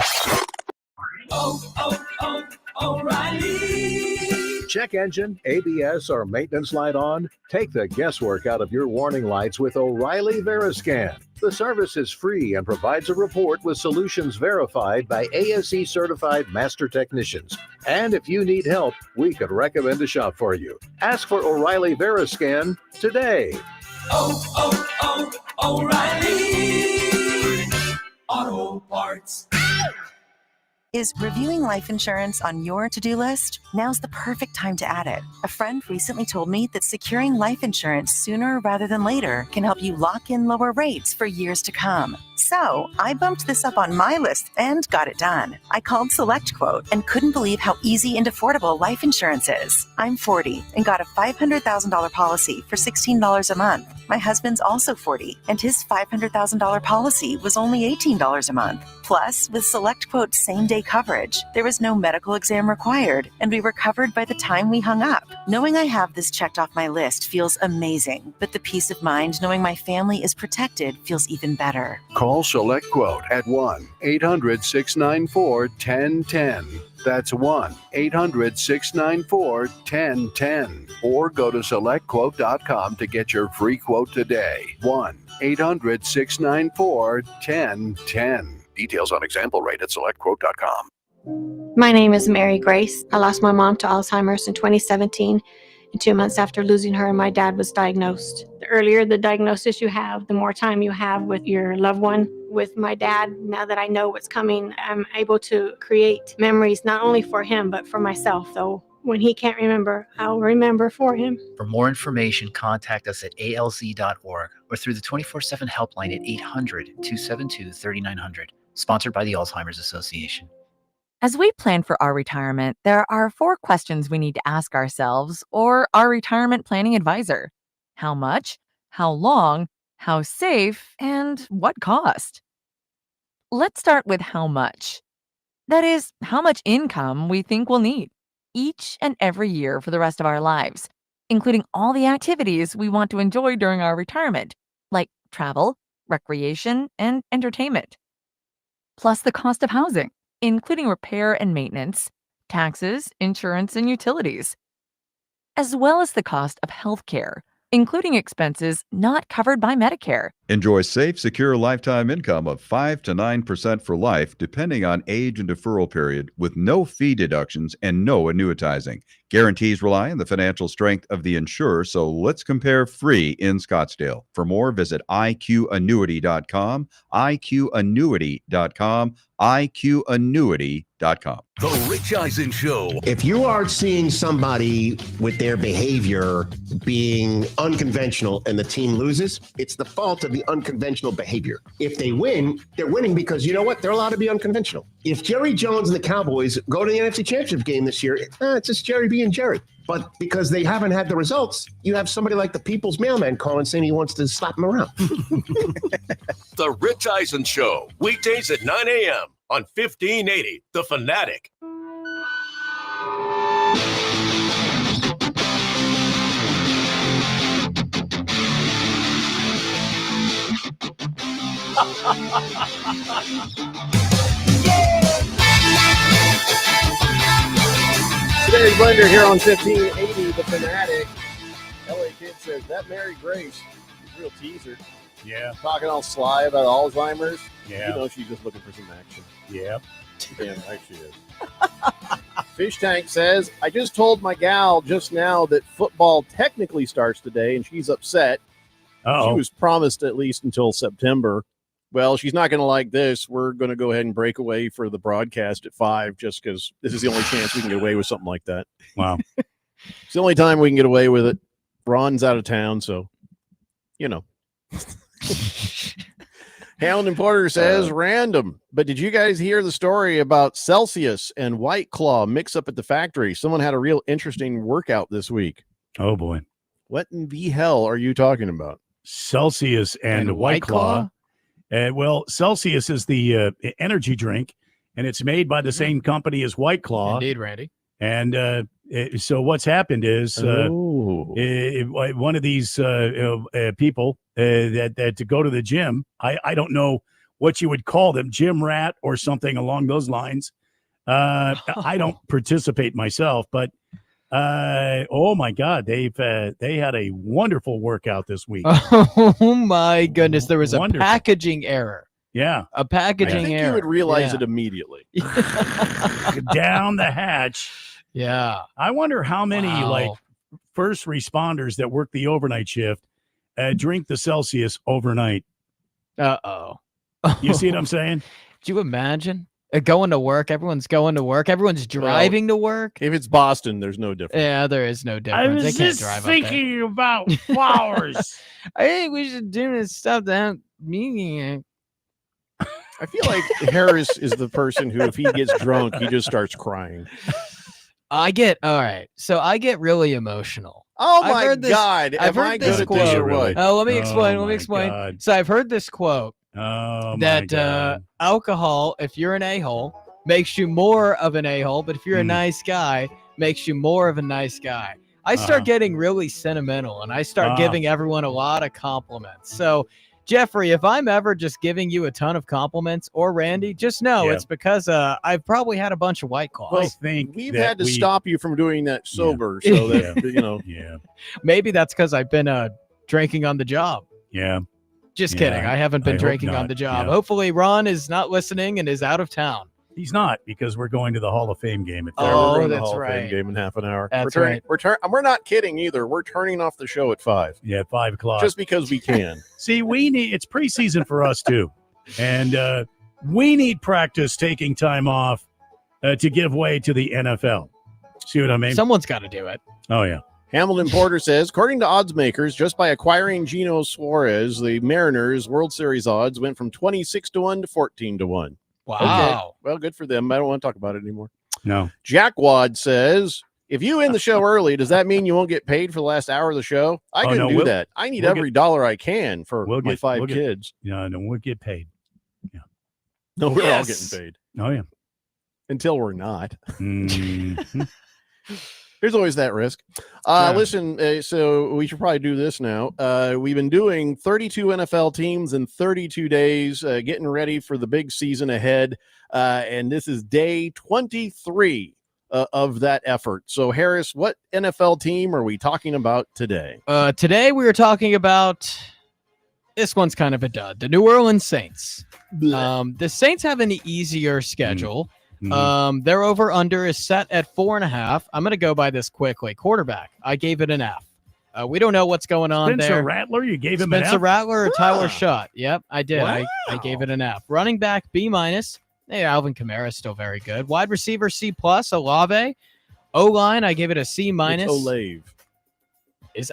Check engine, ABS, or maintenance light on? Take the guesswork out of your warning lights with O'Reilly Veriscan. The service is free and provides a report with solutions verified by ASE certified master technicians. And if you need help, we could recommend a shop for you. Ask for O'Reilly Veriscan today. O'Reilly Auto Parts. Is reviewing life insurance on your to-do list? Now's the perfect time to add it. A friend recently told me that securing life insurance sooner rather than later can help you lock in lower rates for years to come. So I bumped this up on my list and got it done. I called SelectQuote and couldn't believe how easy and affordable life insurance is. I'm 40 and got a $500,000 policy for $16 a month. My husband's also 40 and his $500,000 policy was only $18 a month. Plus, with SelectQuote's same-day coverage, there was no medical exam required, and we were covered by the time we hung up. Knowing I have this checked off my list feels amazing, but the peace of mind knowing my family is protected feels even better. Call Select Quote at 1-800-694-1010. That's 1-800-694-1010. Or go to SelectQuote.com to get your free quote today. 1-800-694-1010. Details on example rate at SelectQuote.com. My name is Mary Grace. I lost my mom to Alzheimer's in 2017. And 2 months after losing her, my dad was diagnosed. The earlier the diagnosis you have, the more time you have with your loved one. With my dad, now that I know what's coming, I'm able to create memories not only for him, but for myself. Though when he can't remember, I'll remember for him. For more information, contact us at alz.org or through the 24/7 helpline at 800-272-3900. Sponsored by the Alzheimer's Association. As we plan for our retirement, there are 4 questions we need to ask ourselves or our retirement planning advisor. How much? How long? How safe? And what cost? Let's start with how much. That is, how much income we think we'll need each and every year for the rest of our lives, including all the activities we want to enjoy during our retirement, like travel, recreation, and entertainment. Plus the cost of housing, including repair and maintenance, taxes, insurance, and utilities, as well as the cost of health care, including expenses not covered by Medicare. Enjoy safe, secure lifetime income of 5 to 9% for life, depending on age and deferral period, with no fee deductions and no annuitizing. Guarantees rely on the financial strength of the insurer, so let's compare free in Scottsdale. For more, visit IQannuity.com, IQannuity.com, IQannuity.com. The Rich Eisen Show. If you are seeing somebody with their behavior being unconventional and the team loses, it's the fault of the unconventional behavior. If they win, they're winning because you know what? They're allowed to be unconventional. If Jerry Jones and the Cowboys go to the NFC Championship game this year, it's just Jerry being Jerry. But because they haven't had the results, you have somebody like the People's Mailman calling saying he wants to slap them around. The Rich Eisen Show, weekdays at 9 a.m. on 1580, The Fanatic. Today's Blender here on 1580, The Fanatic. LA Kid says, that Mary Grace is a real teaser. Yeah. Talking all sly about Alzheimer's. Yeah. You know she's just looking for some action. Yeah. Damn right she is. Fish Tank says, I just told my gal just now that football technically starts today, and she's upset. Uh-oh. She was promised at least until September. Well, she's not going to like this. We're going to go ahead and break away for the broadcast at 5 just because this is the only chance we can get away with something like that. Wow. It's the only time we can get away with it. Ron's out of town, so, you know. Hamilton Porter says, random. But did you guys hear the story about Celsius and White Claw mix up at the factory? Someone had a real interesting workout this week. Oh, boy. What in the hell are you talking about? Celsius and White Claw. Well, Celsius is the energy drink, and it's made by the same company as White Claw. Indeed, Randy. And so what's happened is one of these people that to go to the gym, I don't know what you would call them, gym rat or something along those lines. I don't participate myself, but oh my God, they had a wonderful workout this week. Oh my goodness, there was a packaging error. Yeah, a packaging error. You would realize it immediately. Down the hatch. Yeah. I wonder how many like first responders that work the overnight shift drink the Celsius overnight. Uh-oh. You see what I'm saying? Do you imagine? Going to work, everyone's going to work, everyone's driving to work. If it's Boston, there's no difference. Yeah, there is no difference. I was they can't just drive thinking about flowers. I think we should do this stuff that meaning. I feel like Harris is the person who, if he gets drunk, he just starts crying. All right. So I get really emotional. Oh my God! I've heard this quote. Oh, let me explain. God. So I've heard this quote. Oh, that alcohol, if you're an a-hole, makes you more of an a-hole, but if you're a nice guy, makes you more of a nice guy. I start getting really sentimental, and I start giving everyone a lot of compliments. So Jeffrey, if I'm ever just giving you a ton of compliments, or Randy, just know it's because I've probably had a bunch of White Claws. Well, we've had to stop you from doing that sober, so that you know. Yeah. Maybe that's because I've been drinking on the job. Yeah. Just kidding. I haven't been hope drinking on not. the job. Yeah. Hopefully, Ron is not listening and is out of town. He's not, because we're going to the Hall of Fame game at Oh, We're going to the that's Hall of Fame right. game in half an hour. That's We're not kidding either. We're turning off the show at 5. Yeah, 5 o'clock. Just because we can. See, it's preseason for us too, and we need practice taking time off to give way to the NFL. See what I mean? Someone's got to do it. Oh yeah. Hamilton Porter says, according to odds makers, just by acquiring Geno Suarez, the Mariners' World Series odds went from 26-1 to 14-1. Wow. Okay. Well, good for them. I don't want to talk about it anymore. No. Jack Wad says, if you end the show early, does that mean you won't get paid for the last hour of the show? I couldn't do that. I need every dollar I can for my 5 kids. No, we'll get paid. Yeah. No, we're all getting paid. Oh, yeah. Until we're not. Mhm. There's always that risk. Listen, so we should probably do this now. We've been doing 32 NFL teams in 32 days, getting ready for the big season ahead. And this is day 23 of that effort. So, Harris, what NFL team are we talking about today? Today we are talking about, this one's kind of a dud, the New Orleans Saints. The Saints have an easier schedule. Their over-under is set at 4.5. I'm going to go by this quickly. Quarterback, I gave it an F. We don't know what's going on Spencer there. Rattler, you gave him an Spencer F? Rattler or Tyler Shutt? Yep, I did. Wow. I gave it an F. Running back, B-. Hey, Alvin Kamara is still very good. Wide receiver, C+. Olave. O-line, I gave it a C-. It's Olave.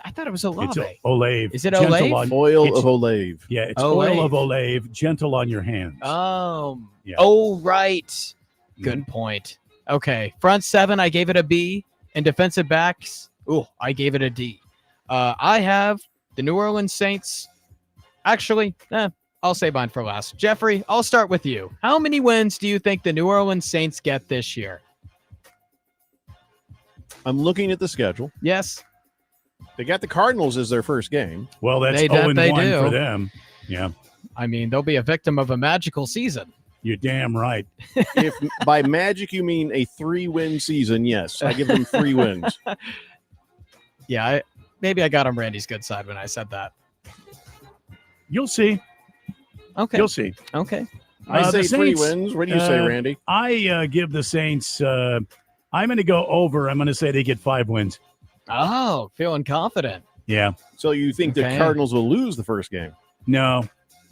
I thought it was Olave. It's Olave. Is it Gentle Olave? on- Oil it's- of Olave. Yeah, it's Olave. oil of Olave, gentle on your hands. Yeah. Oh, right. Good point. Okay. Front 7, I gave it a B. And defensive backs, I gave it a D. I have the New Orleans Saints. Actually, I'll say mine for last. Jeffrey, I'll start with you. How many wins do you think the New Orleans Saints get this year? I'm looking at the schedule. Yes. They got the Cardinals as their first game. Well, that's They 0-1 do. for them. Yeah. I mean, they'll be a victim of a magical season. You're damn right. If by magic you mean a 3-win season, yes, I give them 3 wins. Yeah, maybe I got on Randy's good side when I said that. You'll see. Okay. You'll see. Okay. I say the 3 Saints, wins. What do you say, Randy? I give the Saints, I'm going to go over. I'm going to say they get 5 wins. Oh, feeling confident. Yeah. So you think Okay. the Cardinals will lose the first game? No,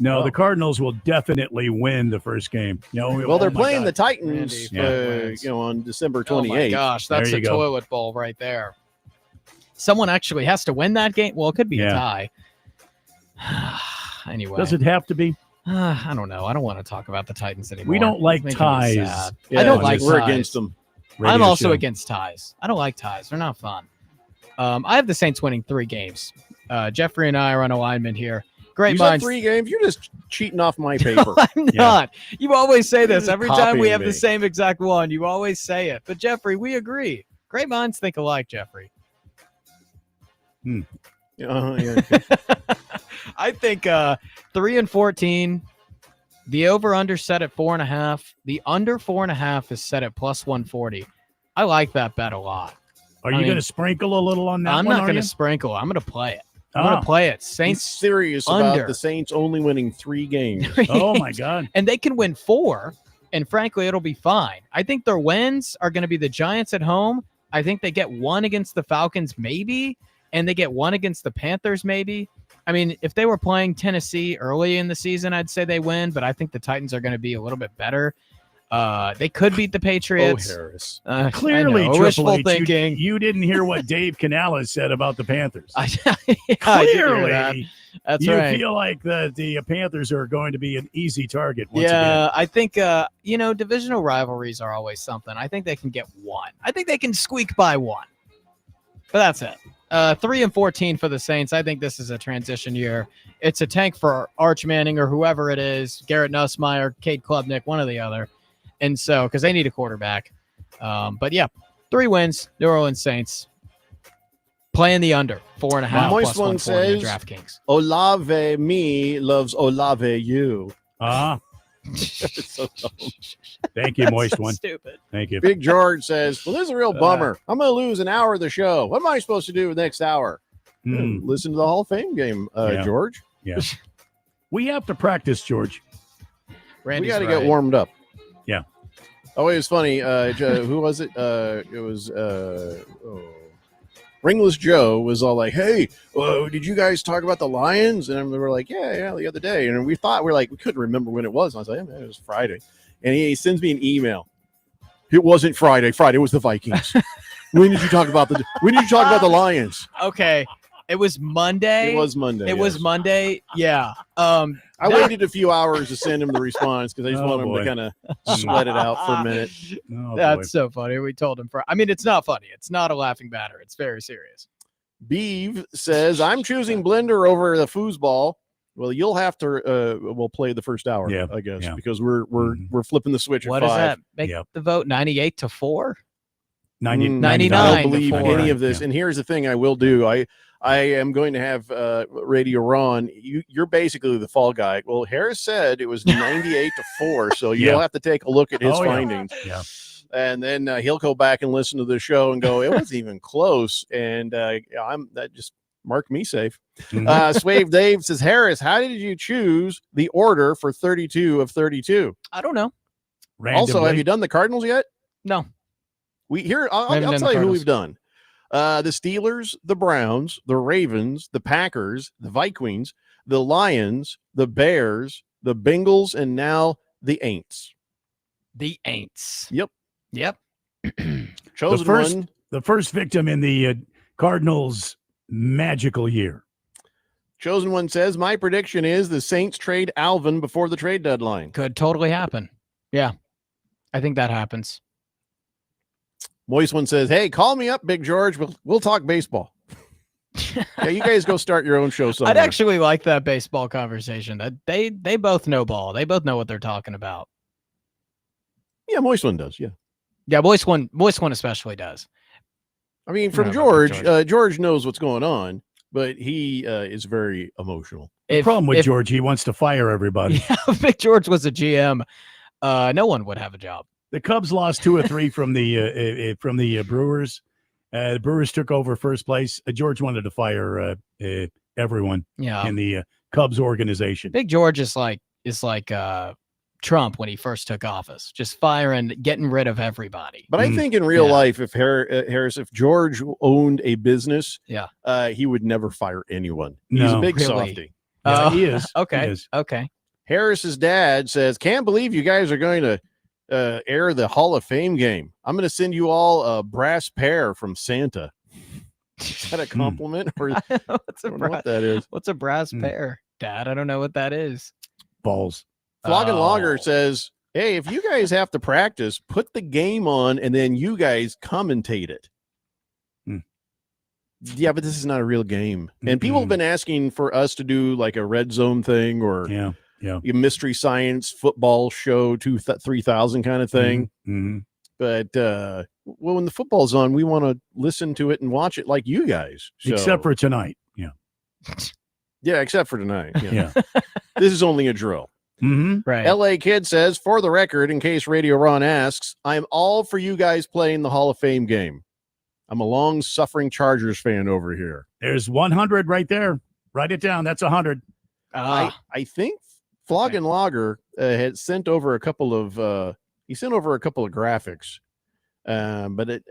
Oh. the Cardinals will definitely win the first game. Well, they're playing the Randy, Titans, on December 28th. Oh my gosh, that's There a you go. toilet bowl right there. Someone actually has to win that game. Well, it could be a tie. Anyway, Does it have to be? I don't know. I don't want to talk about the Titans anymore. We don't like It's making me ties. sad. Yeah, I don't like we're ties. against them. I'm Radio also show. against ties. I don't like ties. They're not fun. I have the Saints winning 3 games. Jeffrey and I are on alignment here. Great You said minds. 3 games? You're just cheating off my paper. I'm not. You always say this just every time we copying have me. the same exact one. You always say it. But Jeffrey, we agree. Great minds think alike, Jeffrey. Yeah. I think 3-14. The over/under set at 4.5. The under 4.5 is set at plus 140. I like that bet a lot. Are you going to sprinkle a little on that I'm one? not are going you? to sprinkle. I'm going to play it. I'm going Oh. to play it. He's Saints serious under. about the Saints only winning 3 games. Oh, my God. And they can win 4, and frankly, it'll be fine. I think their wins are going to be the Giants at home. I think they get 1 against the Falcons, maybe, and they get 1 against the Panthers, maybe. I mean, if they were playing Tennessee early in the season, I'd say they win, but I think the Titans are going to be a little bit better. They could beat the Patriots. Oh, Harris. Clearly, I know, Triple wishful H, thinking. You didn't hear what Dave Canales said about the Panthers. I did hear that. Clearly, That's you right. feel like the Panthers are going to be an easy target once Yeah, again. I think divisional rivalries are always something. I think they can get 1. I think they can squeak by 1. But that's it. 3-14 for the Saints. I think this is a transition year. It's a tank for Arch Manning or whoever it is, Garrett Nussmeier, Cade Klubnik, one or the other. And so, because they need a quarterback. But yeah, 3 wins, New Orleans Saints. Playing the under 4.5. Moist plus one 140 says, on DraftKings. Olave me loves Olave you. So thank you, Moist one. Stupid. Thank you. Big George says, well, this is a real bummer. I'm going to lose an hour of the show. What am I supposed to do the next hour? Listen to the Hall of Fame game, Yeah. George. Yeah. We have to practice, George. Randy's we got to right. get warmed up. Yeah. Oh, it was funny. Who was it? It was Ringless Joe was all like, "Hey, did you guys talk about the Lions?" And we were like, "Yeah, the other day." And we thought we couldn't remember when it was. And I was like, "Man, it was Friday." And he sends me an email. It wasn't Friday. Friday was the Vikings. When did you talk about the Lions? Okay. It was Monday. It was Monday. It was Monday. Yeah. I waited a few hours to send him the response because I just want him boy. to kind of sweat it out for a minute. That's so funny. We told him it's not funny. It's not a laughing matter. It's very serious. Beeve says, I'm choosing Blender over the foosball. Well, you'll have to we'll play the first hour, I guess, because we're flipping the switch What at does 5. that make the vote? 98-4? 99. I don't believe 99-4. any of this. Yeah. And here's the thing I will do. I am going to have Radio Ron. You're basically the fall guy. Well, Harris said it was 98-4, so you'll have to take a look at his findings. Yeah. And then he'll go back and listen to the show and go, it wasn't even close. And that just marked me safe. Swave Dave says, Harris, how did you choose the order for 32 of 32? I don't know. Also, have you done the Cardinals yet? No. I'll tell you who we've done. The Steelers, the Browns, the Ravens, the Packers, the Vikings, the Lions, the Bears, the Bengals, and now the Aints. The Aints. Yep. The first victim in the Cardinals' magical year. Chosen one says, my prediction is the Saints trade Alvin before the trade deadline. Could totally happen. Yeah. I think that happens. Moist one says, hey, call me up, Big George. We'll talk baseball. Yeah, you guys go start your own show somewhere. I'd actually like that baseball conversation. They both know ball. They both know what they're talking about. Yeah, Moist one does. Yeah. Yeah, Moist one especially does. I mean, from George knows what's going on, but he is very emotional. The problem with George, he wants to fire everybody. Yeah, if George was a GM, no one would have a job. The Cubs lost 2 or 3 from the Brewers. The Brewers took over first place. George wanted to fire everyone in the Cubs organization. Big George is like Trump when he first took office, just firing, getting rid of everybody. But I think in real life, if if George owned a business, he would never fire anyone. He's a big softy. He is. Okay. He is. Okay. Harris's dad says, can't believe you guys are going to air the Hall of Fame game. I'm going to send you all a brass pear from Santa. Is that a compliment? Or I don't know what that is. What's a brass pear, Dad? I don't know what that is. Balls. Flogging Logger says, hey, if you guys have to practice, put the game on and then you guys commentate it. Yeah, but this is not a real game. And people have been asking for us to do like a red zone thing or a mystery science football show 3000 kind of thing. But when the football's on, we want to listen to it and watch it like you guys. So, except for tonight. Yeah, except for tonight. Yeah. This is only a drill. Right. LA Kid says, for the record, in case Radio Ron asks, I'm all for you guys playing the Hall of Fame game. I'm a long-suffering Chargers fan over here. There's 100 right there. Write it down. That's 100. I think Flogging Logger had sent over a couple of graphics, but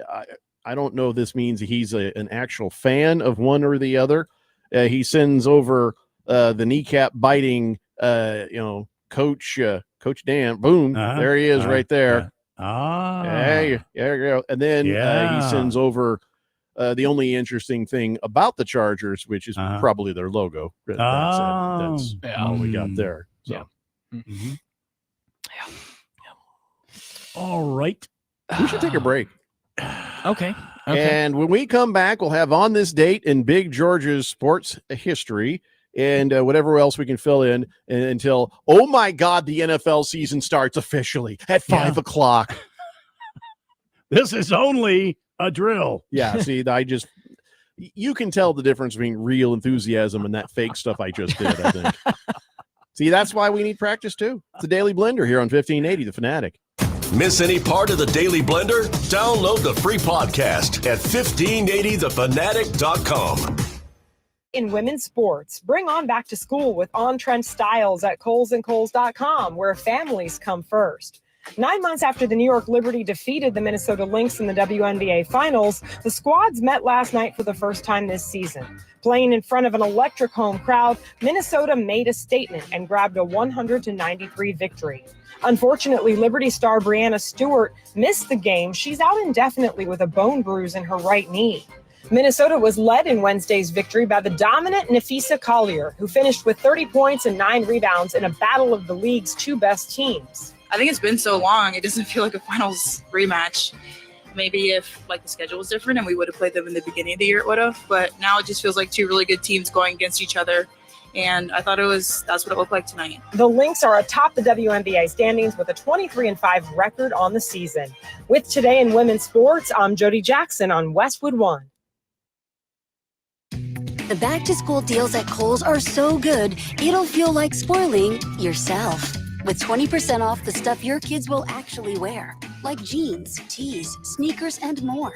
I don't know if this means he's an actual fan of one or the other. He sends over the kneecap biting, Coach Dan. Boom, there he is right there. There you go. And then he sends over the only interesting thing about the Chargers, which is probably their logo. That's all we got there. So. All right. We should take a break. Okay. And when we come back, we'll have on this date in Big George's sports history and whatever else we can fill in until, oh my God, the NFL season starts officially at 5 o'clock. This is only a drill. Yeah. See, You can tell the difference between real enthusiasm and that fake stuff I just did, I think. See, that's why we need practice, too. It's the Daily Blender here on 1580 The Fanatic. Miss any part of the Daily Blender? Download the free podcast at 1580thefanatic.com. In women's sports, bring on back to school with on-trend styles at KohlsandKohls.com, where families come first. 9 months after the New York Liberty defeated the Minnesota Lynx in the WNBA Finals, the squads met last night for the first time this season. Playing in front of an electric home crowd, Minnesota made a statement and grabbed a 100-93 victory. Unfortunately, Liberty star Brianna Stewart missed the game. She's out indefinitely with a bone bruise in her right knee. Minnesota was led in Wednesday's victory by the dominant Nafisa Collier, who finished with 30 points and 9 rebounds in a battle of the league's 2 best teams. I think it's been so long, it doesn't feel like a finals rematch. Maybe if the schedule was different and we would have played them in the beginning of the year, it would have. But now it just feels like 2 really good teams going against each other. And I thought that's what it looked like tonight. The Lynx are atop the WNBA standings with a 23-5 record on the season. With Today in Women's Sports, I'm Jody Jackson on Westwood One. The back-to-school deals at Kohl's are so good, it'll feel like spoiling yourself. With 20% off the stuff your kids will actually wear, like jeans, tees, sneakers, and more.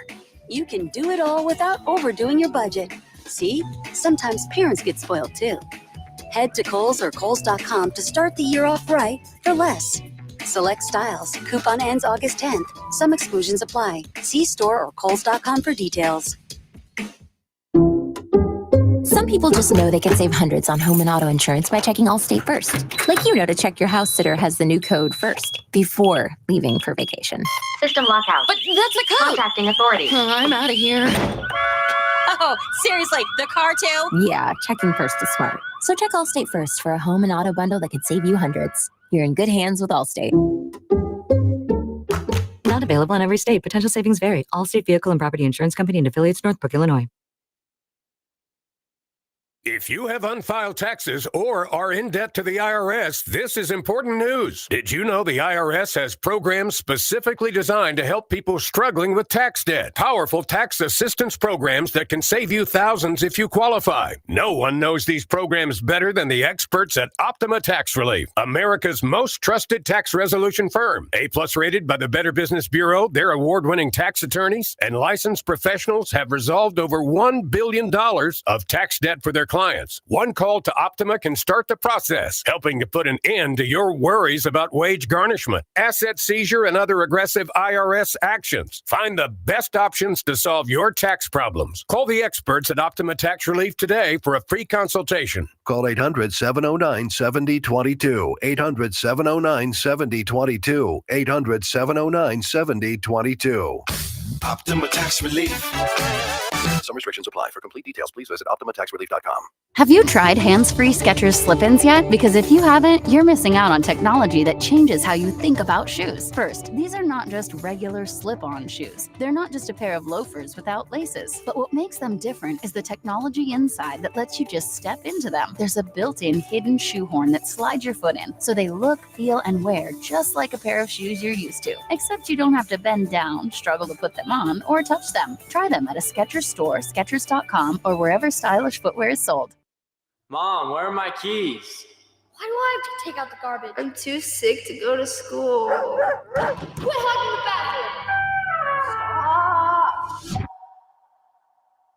You can do it all without overdoing your budget. See? Sometimes parents get spoiled too. Head to Kohl's or Kohls.com to start the year off right for less. Select styles. Coupon ends August 10th. Some exclusions apply. See store or Kohls.com for details. Some people just know they can save hundreds on home and auto insurance by checking Allstate first. Like to check your house sitter has the new code first before leaving for vacation. System lockout. But that's the code. Contacting authorities. I'm out of here. Oh, seriously, the car too? Yeah, checking first is smart. So check Allstate first for a home and auto bundle that could save you hundreds. You're in good hands with Allstate. Not available in every state. Potential savings vary. Allstate Vehicle and Property Insurance Company and affiliates, Northbrook, Illinois. If you have unfiled taxes or are in debt to the IRS, this is important news. Did you know the IRS has programs specifically designed to help people struggling with tax debt? Powerful tax assistance programs that can save you thousands if you qualify. No one knows these programs better than the experts at Optima Tax Relief, America's most trusted tax resolution firm. A-plus rated by the Better Business Bureau, their award-winning tax attorneys and licensed professionals have resolved over $1 billion of tax debt for their clients. One call to Optima can start the process, helping to put an end to your worries about wage garnishment, asset seizure, and other aggressive IRS actions. Find the best options to solve your tax problems. Call the experts at Optima Tax Relief today for a free consultation. Call 800-709-7022. 800-709-7022. 800-709-7022. Optima Tax Relief. Some restrictions apply. For complete details, please visit OptimaTaxRelief.com. Have you tried hands-free Skechers slip-ins yet? Because if you haven't, you're missing out on technology that changes how you think about shoes. First, these are not just regular slip-on shoes. They're not just a pair of loafers without laces. But what makes them different is the technology inside that lets you just step into them. There's a built-in hidden shoehorn that slides your foot in, so they look, feel, and wear just like a pair of shoes you're used to. Except you don't have to bend down, struggle to put them on, or touch them. Try them at a Skechers store, Skechers.com, or wherever stylish footwear is sold. Mom, where are my keys? Why do I have to take out the garbage? I'm too sick to go to school. Quit hogging the bathroom!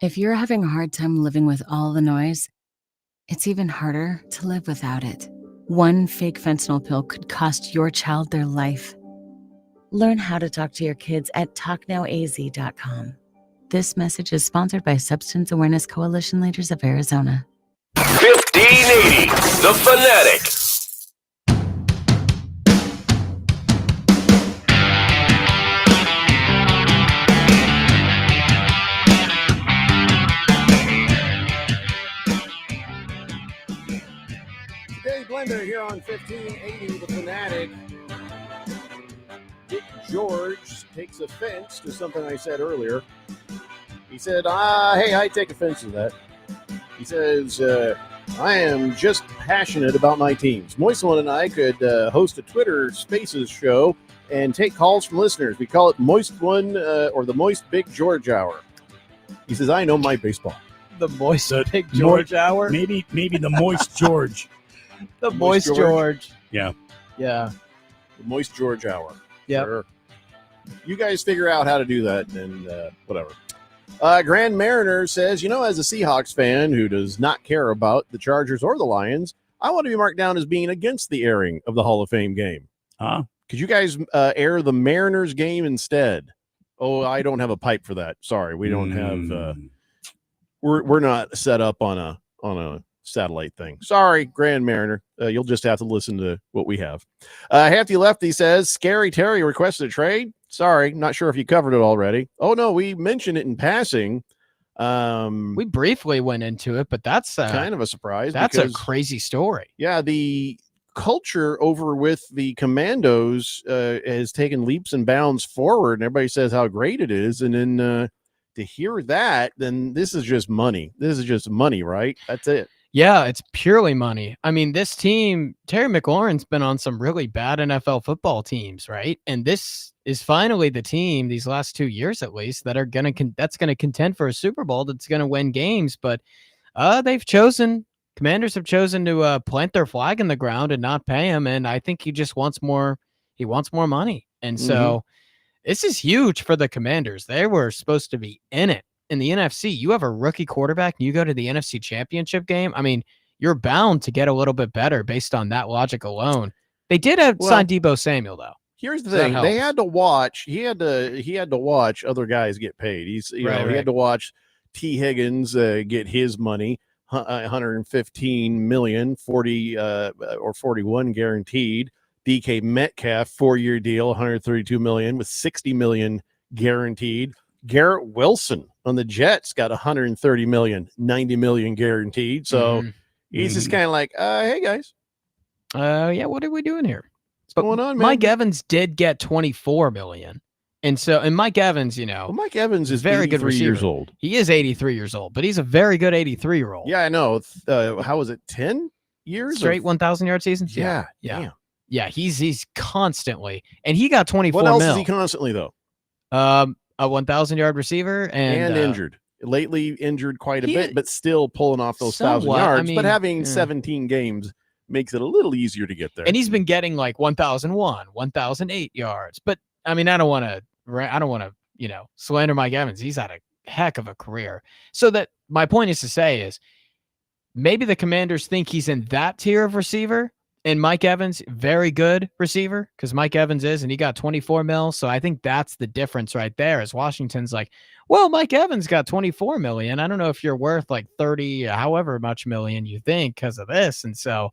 If you're having a hard time living with all the noise, it's even harder to live without it. One fake fentanyl pill could cost your child their life. Learn how to talk to your kids at TalkNowAZ.com. This message is sponsored by Substance Awareness Coalition Leaders of Arizona. 1580, The Fanatic. Today, Blender here on 1580 The Fanatic. Dick George takes offense to something I said earlier. He said, hey, I take offense to that. He says, I am just passionate about my teams. Moist1 and I could host a Twitter Spaces show and take calls from listeners. We call it Moist1 or the Moist Big George Hour. He says, I know my baseball. The moist Big George hour. Maybe the moist George. The moist George. Yeah. Yeah. The moist George hour. Yep. Sure. You guys figure out how to do that, and whatever. Grand Mariner says, as a Seahawks fan who does not care about the Chargers or the Lions, I want to be marked down as being against the airing of the Hall of Fame game. Could you guys air the Mariners game instead? Oh, I don't have a pipe for that. Sorry, we don't have. We're not set up on a satellite thing. Sorry, Grand Mariner. You'll just have to listen to what we have. Hefty Lefty says, Scary Terry requested a trade. Sorry, not sure if you covered it already. Oh no, we mentioned it in passing. We briefly went into it, but that's kind of a surprise. That's a crazy story. Yeah, the culture over with the Commandos has taken leaps and bounds forward, and everybody says how great it is. And then to hear that, then this is just money. This is just money, right? That's it. Yeah, it's purely money. I mean, this team, Terry McLaurin's been on some really bad NFL football teams, right? And this is finally the team, these last 2 years at least, that are that's gonna contend for a Super Bowl, that's gonna win games. But Commanders have chosen to plant their flag in the ground and not pay him, and I think he just wants more. He wants more money, and so this is huge for the Commanders. They were supposed to be in it. In the NFC, you have a rookie quarterback and you go to the NFC Championship game. I mean, you're bound to get a little bit better based on that logic alone. They did have signed Deebo Samuel, though. Here's the thing: they had to watch. He had to watch other guys get paid. He had to watch T. Higgins get his money, 115 million, 40 or 41 guaranteed. DK Metcalf 4-year deal, 132 million with 60 million guaranteed. Garrett Wilson on the Jets got 130 million, 90 million guaranteed. So he's just kind of like, hey guys. Yeah, what are we doing here? What's going on, man? Mike Evans did get 24 million. And Mike Evans, Mike Evans is very good receiver. Years old. He is 83 years old, but he's a very good 83-year-old. Yeah, I know. How was it? 10 years straight 1,000-yard seasons? Yeah. Damn. Yeah, he's constantly, and he got 24 What else mil. is he constantly though? A 1,000-yard receiver and injured. Lately injured quite a bit, but still pulling off those 1,000 yards. I mean, but having 17 games makes it a little easier to get there. And he's been getting like 1,001, 1,008 yards. But I mean, I don't want to, slander Mike Evans. He's had a heck of a career. So that my point is to say is maybe the Commanders think he's in that tier of receiver. And Mike Evans, very good receiver, because Mike Evans is, and he got 24 mil. So I think that's the difference right there. Is Washington's like, well, Mike Evans got 24 million. I don't know if you're worth like 30, however much million you think because of this. And so,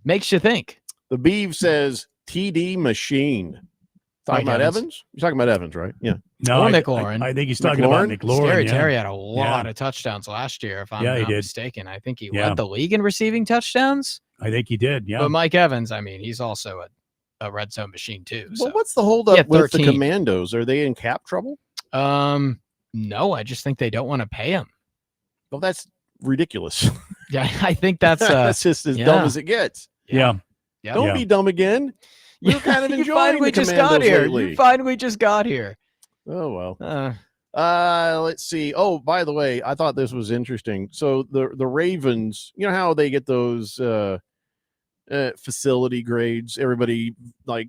makes you think. The Beeve says TD machine. Talking about Evans? You're talking about Evans, right? Yeah. No, McLaurin. I think he's talking about McLaurin. Scary Terry had a lot of touchdowns last year, if I'm not mistaken. I think he led the league in receiving touchdowns. I think he did, yeah. But Mike Evans, I mean, he's also a red zone machine too. So. Well, what's the holdup with the Commandos? Are they in cap trouble? No, I just think they don't want to pay him. Well, that's ridiculous. Yeah, I think that's just as dumb as it gets. Yeah. Don't be dumb again. We're kind of enjoying the Commandos lately. You finally just got here. Oh well. Let's see. Oh, by the way, I thought this was interesting. So the Ravens, you know how they get those facility grades? Everybody like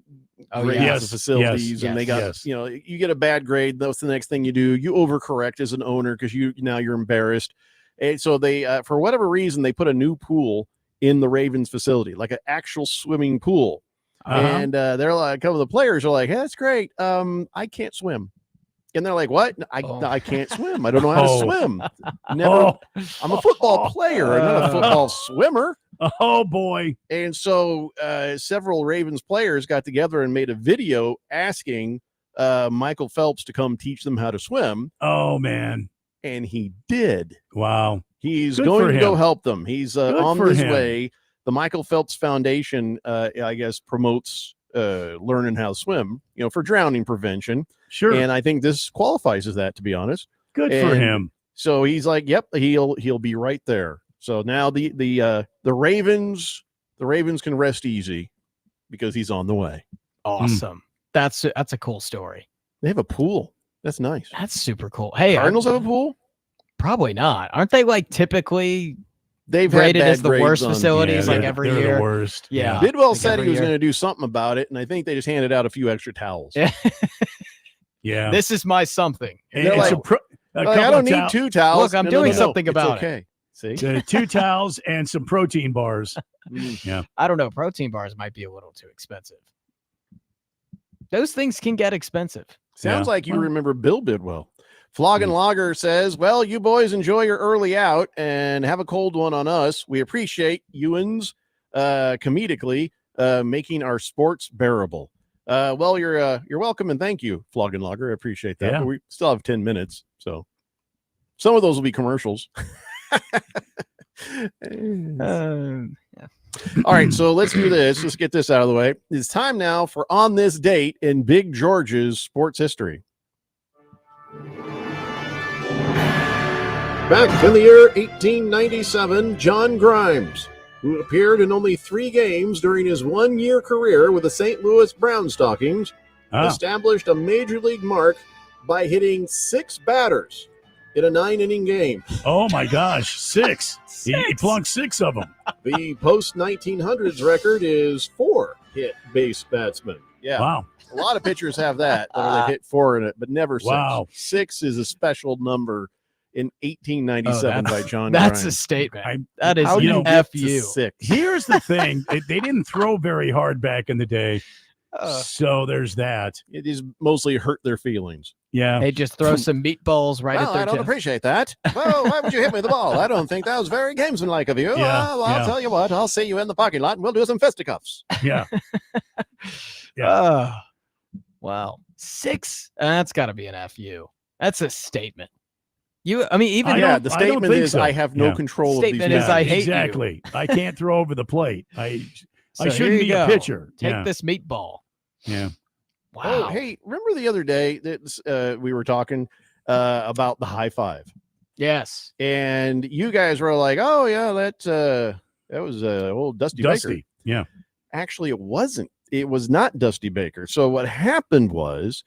grades the facilities, and they got you get a bad grade. That's the next thing you do. You overcorrect as an owner because you're embarrassed. And so they, for whatever reason, they put a new pool in the Ravens facility, like an actual swimming pool. And they're like, a couple of the players are like, hey, that's great. I can't swim. And they're like, what? I can't swim. I don't know how to swim. Never. I'm a football player. I'm not a football swimmer. Oh, boy. And so several Ravens players got together and made a video asking Michael Phelps to come teach them how to swim. Oh, man. And he did. Wow. He's going to go help them. He's on his way. The Michael Phelps Foundation, I guess, promotes learning how to swim, for drowning prevention. Sure. And I think this qualifies as that, to be honest. Good for him. So he's like, yep, he'll be right there. So now the Ravens can rest easy because he's on the way. Awesome. That's a cool story. They have a pool. That's nice. That's super cool. Hey, Cardinals have a pool? Probably not. Aren't they like typically They've had rated bad as the grades worst on- facilities Yeah, like they're- every they're year? the worst. Yeah. Bidwell like said he every was year. going to do something about it, and I think they just handed out a few extra towels. Yeah. Yeah. This is my something. And They're it's like, a pro- a Like, couple I don't of need 2 towels. Look, I'm doing something It's about it. okay. See? 2 towels and some protein bars. Yeah. I don't know. Protein bars might be a little too expensive. Those things can get expensive. Sounds like you remember Bill Bidwell. Flogging Lager says, well, you boys enjoy your early out and have a cold one on us. We appreciate Ewan's comedically making our sports bearable. Well, you're welcome and thank you, Flogging Lager. I appreciate that. Yeah. But we still have 10 minutes, so some of those will be commercials. All right, so let's do this. Let's get this out of the way. It's time now for On This Date in Big George's sports history. Back in the year 1897, John Grimes, who appeared in only 3 games during his 1-year career with the St. Louis Brown Stockings, established a major league mark by hitting 6 batters in a 9-inning game. Oh my gosh, 6. He plunked 6 of them. The post-1900s record is 4 hit base batsmen. Yeah. Wow. A lot of pitchers have that, where they hit 4 in it, but never 6. Wow. 6 is a special number in 1897 by John That's Grimes. a statement. That is, How do you get F to you. 6? Here's the thing. They didn't throw very hard back in the day. So there's that. It is mostly hurt their feelings. Yeah. They just throw some meatballs right Well, at their I don't chest. appreciate that. Well, why would you hit me with the ball? I don't think that was very gamesmanlike of you. Yeah, Well, I'll yeah. tell you what. I'll see you in the parking lot, and we'll do some fisticuffs. Yeah. Yeah. Wow. 6? That's got to be an FU. That's a statement. I mean, even Yeah, the statement think is so. I have no Yeah. control Statement of these is I matters. hate Exactly. I can't throw over the plate. I So here shouldn't you be a go. pitcher. Take Yeah. this meatball. Yeah. Wow. Oh, hey, remember the other day that we were talking about the high five? Yes. And you guys were like, "Oh yeah, that was old Dusty Baker." Dusty. Yeah. Actually, it wasn't. It was not Dusty Baker. So what happened was,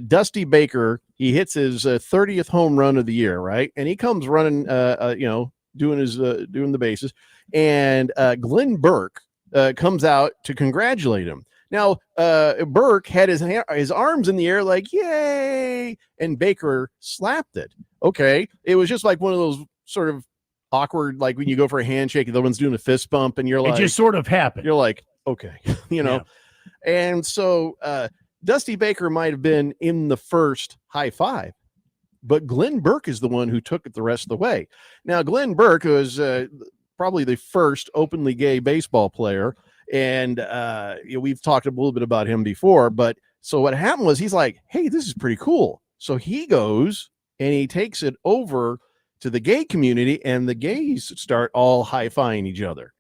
Dusty Baker, he hits his 30th home run of the year, right? And he comes running, doing the bases, and Glenn Burke comes out to congratulate him. Now, Burke had his arms in the air like, yay, and Baker slapped it. Okay. It was just like one of those sort of awkward, like when you go for a handshake and the one's doing a fist bump and you're It like, just sort of happened. you're like, okay, And so Dusty Baker might have been in the first high five, but Glenn Burke is the one who took it the rest of the way. Now, Glenn Burke was probably the first openly gay baseball player. And we've talked a little bit about him before, but so what happened was he's like, hey, this is pretty cool. So he goes and he takes it over to the gay community, and the gays start all high-fiving each other.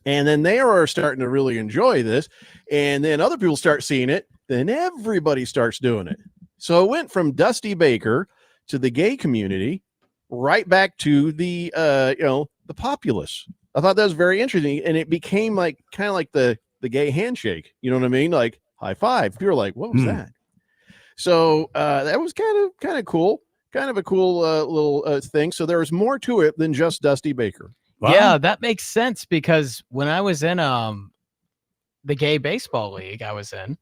And then they are starting to really enjoy this. And then other people start seeing it. Then everybody starts doing it. So it went from Dusty Baker to the gay community, right back to the the populace. I thought that was very interesting, and it became like kind of like the gay handshake. You know what I mean? Like high five. People were like, "What was that?" So that was kind of cool, kind of a cool little thing. So there was more to it than just Dusty Baker. Yeah, that makes sense because when I was in the gay baseball league I was in,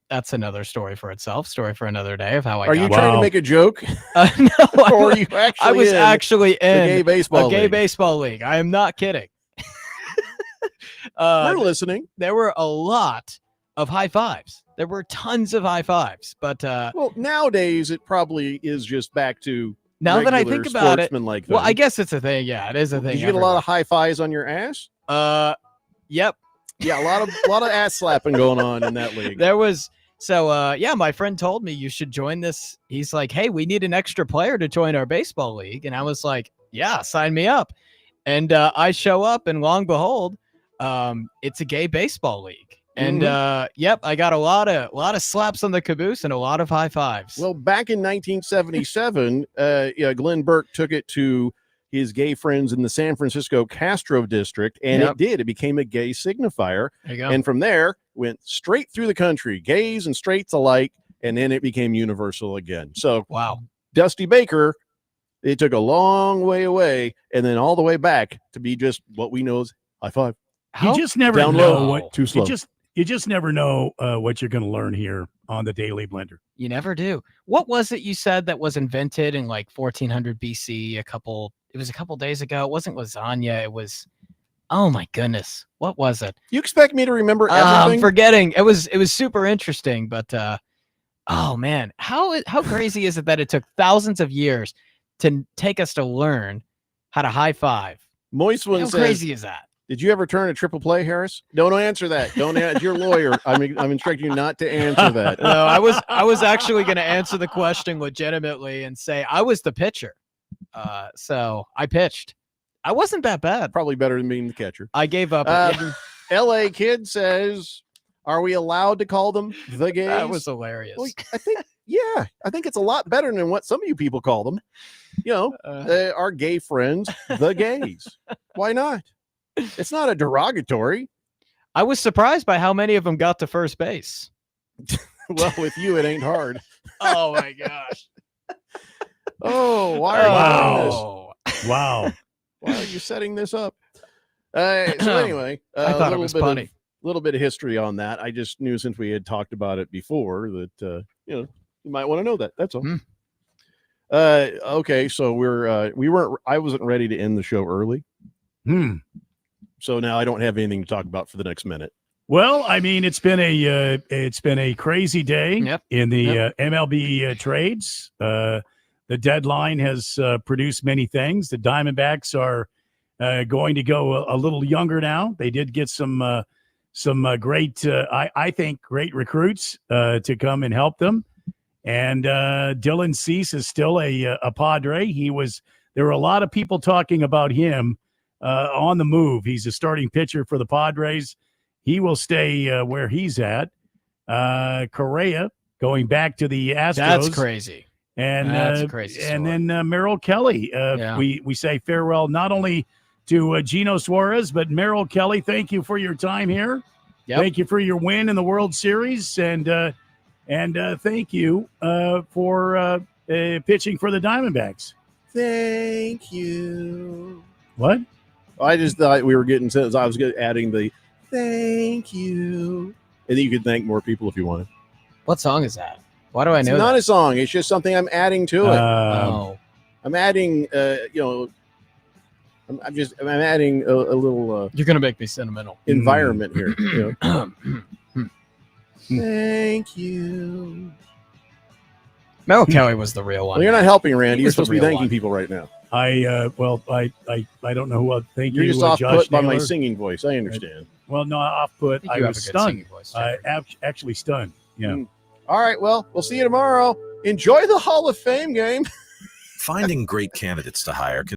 that's another story for itself, story for another day of how I Are got you trying to make a joke? No, Or are you I was in actually in the gay baseball a gay league? baseball league. I am not kidding. We're listening. There were a lot of high fives. There were tons of high fives, but Well, nowadays it probably is just back to now that I regular think about it, sportsmanlike well, I thing. guess it's a thing. Yeah, it is a thing. Did you get a lot of high fives on your ass? Yep. Yeah, a lot of ass slapping going on in that league. There was my friend told me you should join this. He's like, hey, we need an extra player to join our baseball league. And I was like, yeah, sign me up. And I show up, and lo and behold, it's a gay baseball league. And yep, I got a lot of slaps on the caboose and a lot of high fives. Well, back in 1977, Glenn Burke took it to his gay friends in the San Francisco Castro district, and Yep. it did. It became a gay signifier. There you go. And from there, went straight through the country, gays and straights alike. and then it became universal again. So wow, Dusty Baker, it took a long way away and then all the way back to be just what we know as high five. You just never Down know low. what Too slow. You just never know what you're going to learn here on the Daily Blender. You never do. What was it you said that was invented in like 1400 BC? It was a couple days ago. It wasn't lasagna. It was, oh my goodness, what was it? You expect me to remember everything? I'm forgetting. It was super interesting, but oh man, how crazy is it that it took thousands of years to take us to learn how to high five? Moist one How says, crazy is that? Did you ever turn a triple play, Harris? Don't answer that. Don't answer. You're a lawyer. I'm instructing you not to answer that. No, I was actually going to answer the question legitimately and say I was the pitcher. So I pitched. I wasn't that bad. Probably better than being the catcher. I gave up. LA Kid says, are we allowed to call them the gays? That was hilarious. Well, I think it's a lot better than what some of you people call them. You know, our gay friends, the gays. Why not? It's not a derogatory. I was surprised by how many of them got to first base. Well, with you, it ain't hard. Oh my gosh. Oh, why are you doing this? Wow. Why are you setting this up? So anyway, I thought it was funny. A little bit of history on that. I just knew since we had talked about it before that you might want to know that. That's all. Okay, so I wasn't ready to end the show early. So now I don't have anything to talk about for the next minute. Well, I mean, it's been a crazy day in the MLB trades. The deadline has produced many things. The Diamondbacks are going to go a little younger now. They did get some great, I think, great recruits to come and help them. And Dylan Cease is still a Padre. There were a lot of people talking about him on the move. He's a starting pitcher for the Padres. He will stay where he's at. Correa going back to the Astros. That's crazy. And that's a crazy story. And then Merrill Kelly. We say farewell not only to Gino Suarez, but Merrill Kelly. Thank you for your time here. Thank you for your win in the World Series, and thank you for pitching for the Diamondbacks. Thank you. What? I just thought we were getting sense. I was adding the thank you, and then you could thank more people if you wanted. What song is that? Why do I know? It's not that? a song. It's just something I'm adding to it. I'm adding. I'm adding a little. You're gonna make me sentimental. Environment here. You know? Thank you. Merrill Kelly was the real one. Well, you're not helping, Randy. You're was the supposed to be real thanking one. people right now. I don't know who I'll thank You're you. just off Josh put by my Naylor. singing voice. I understand. Well, no, off put. think I you was have a good stunned. singing voice, Actually stunned. Yeah. All right. Well, we'll see you tomorrow. Enjoy the Hall of Fame game. Finding great candidates to hire can